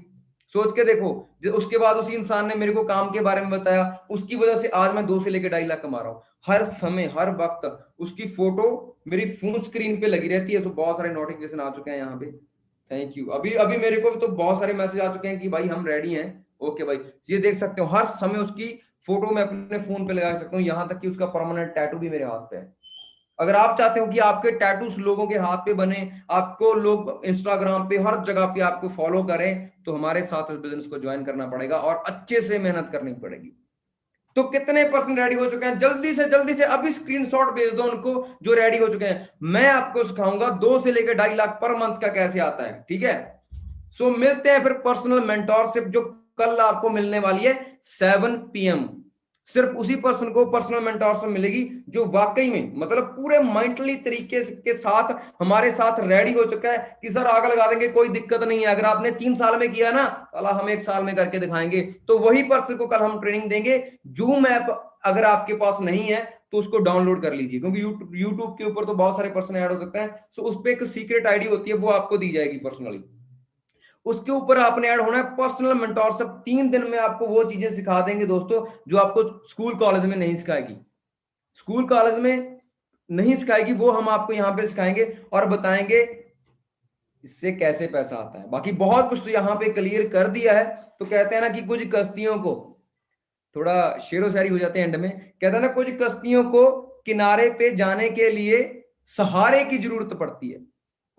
A: सोच के देखो, उसके बाद उसी इंसान ने मेरे को काम के बारे में बताया, उसकी वजह से आज मैं 2 से लेकर 2.5 लाख कमा रहा हूं। हर समय हर वक्त उसकी फोटो मेरी फोन स्क्रीन पे लगी रहती है। तो बहुत सारे नोटिफिकेशन आ चुके हैं यहाँ पे, थैंक यू। अभी अभी मेरे को तो बहुत सारे मैसेज आ चुके हैं कि भाई हम रेडी हैं। ओके भाई, ये देख सकते हो हर समय उसकी फोटो मैं अपने फोन पे लगा सकता हूँ, यहां तक कि उसका परमानेंट टैटू भी मेरे हाथ पे है। अगर आप चाहते हो कि आपके टैटूज लोगों के हाथ पे बने, आपको लोग इंस्टाग्राम पे हर जगह पे आपको फॉलो करें, तो हमारे साथ इस बिजनेस को ज्वाइन करना पड़ेगा और अच्छे से मेहनत करनी पड़ेगी। तो कितने परसेंट रेडी हो चुके हैं? जल्दी से अभी स्क्रीनशॉट भेज दो उनको जो रेडी हो चुके हैं। मैं आपको सिखाऊंगा 2 से लेकर 2.5 लाख पर मंथ का कैसे आता है, ठीक है। सो मिलते हैं फिर पर्सनल मेंटोरशिप जो कल आपको मिलने वाली है 7 PM। सिर्फ उसी पर्सन को पर्सनल मेंटोरशिप मिलेगी जो वाकई में मतलब पूरे मेंटली तरीके के साथ हमारे साथ रेडी हो चुका है कि सर आग लगा देंगे, कोई दिक्कत नहीं है। अगर आपने 3 साल में किया ना, अला हम 1 साल में करके दिखाएंगे। तो वही पर्सन को कल हम ट्रेनिंग देंगे। जूम ऐप अगर आपके पास नहीं है तो उसको डाउनलोड कर लीजिए, क्योंकि यूट्यूब के ऊपर तो बहुत सारे पर्सन ऐड हो सकते हैं। सो उस पर एक सीक्रेट आईडी होती है, वो आपको दी जाएगी पर्सनली। उसके ऊपर आपने ऐड होना है। पर्सनल मेंटोरशिप 3 दिन में आपको वो चीजें सिखा देंगे दोस्तों जो आपको स्कूल कॉलेज में नहीं सिखाएगी। स्कूल कॉलेज में नहीं सिखाएगी, वो हम आपको यहाँ पे सिखाएंगे और बताएंगे इससे कैसे पैसा आता है। बाकी बहुत कुछ यहाँ पे क्लियर कर दिया है। तो कहते हैं ना कि कुछ कश्तियों को, थोड़ा शेरो शायरी हो जाते हैं एंड में, कहते हैं ना कुछ कश्तियों को किनारे पे जाने के लिए सहारे की जरूरत पड़ती है।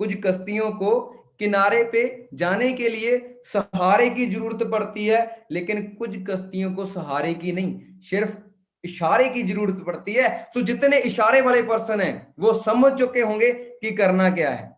A: कुछ कश्तियों को किनारे पे जाने के लिए सहारे की जरूरत पड़ती है, लेकिन कुछ कश्तियों को सहारे की नहीं, सिर्फ इशारे की जरूरत पड़ती है। तो जितने इशारे वाले पर्सन हैं वो समझ चुके होंगे कि करना क्या है।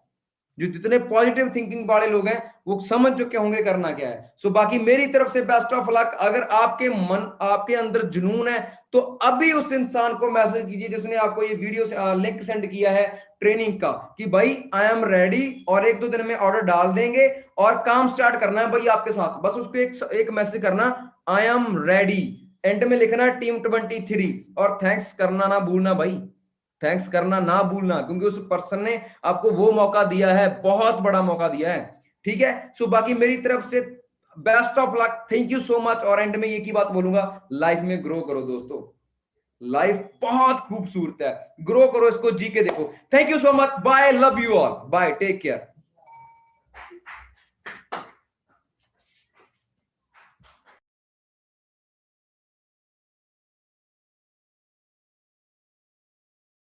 A: जो जितने पॉजिटिव थिंकिंग वाले लोग हैं वो समझ चुके होंगे करना क्या है। सो बाकी मेरी तरफ से बेस्ट ऑफ लक। अगर आपके मन आपके अंदर जुनून है तो अभी उस इंसान को मैसेज कीजिए जिसने आपको ये वीडियो लिंक सेंड किया है ट्रेनिंग का, कि भाई आई एम रेडी, और 1-2 दिन में ऑर्डर डाल देंगे और काम स्टार्ट करना है भाई आपके साथ। बस उसको एक मैसेज करना, आई एम रेडी, एंड में लिखना टीम 23, और थैंक्स करना ना भूलना भाई, थैंक्स करना ना भूलना, क्योंकि उस पर्सन ने आपको वो मौका दिया है, बहुत बड़ा मौका दिया है, ठीक है। सो बाकी मेरी तरफ से best of luck, thank you so much. और एंड में एक ही बात बोलूंगा, लाइफ में ग्रो करो दोस्तों, लाइफ बहुत खूबसूरत है, ग्रो करो, इसको जी के देखो। Thank you so much, bye, love you all, bye, take care.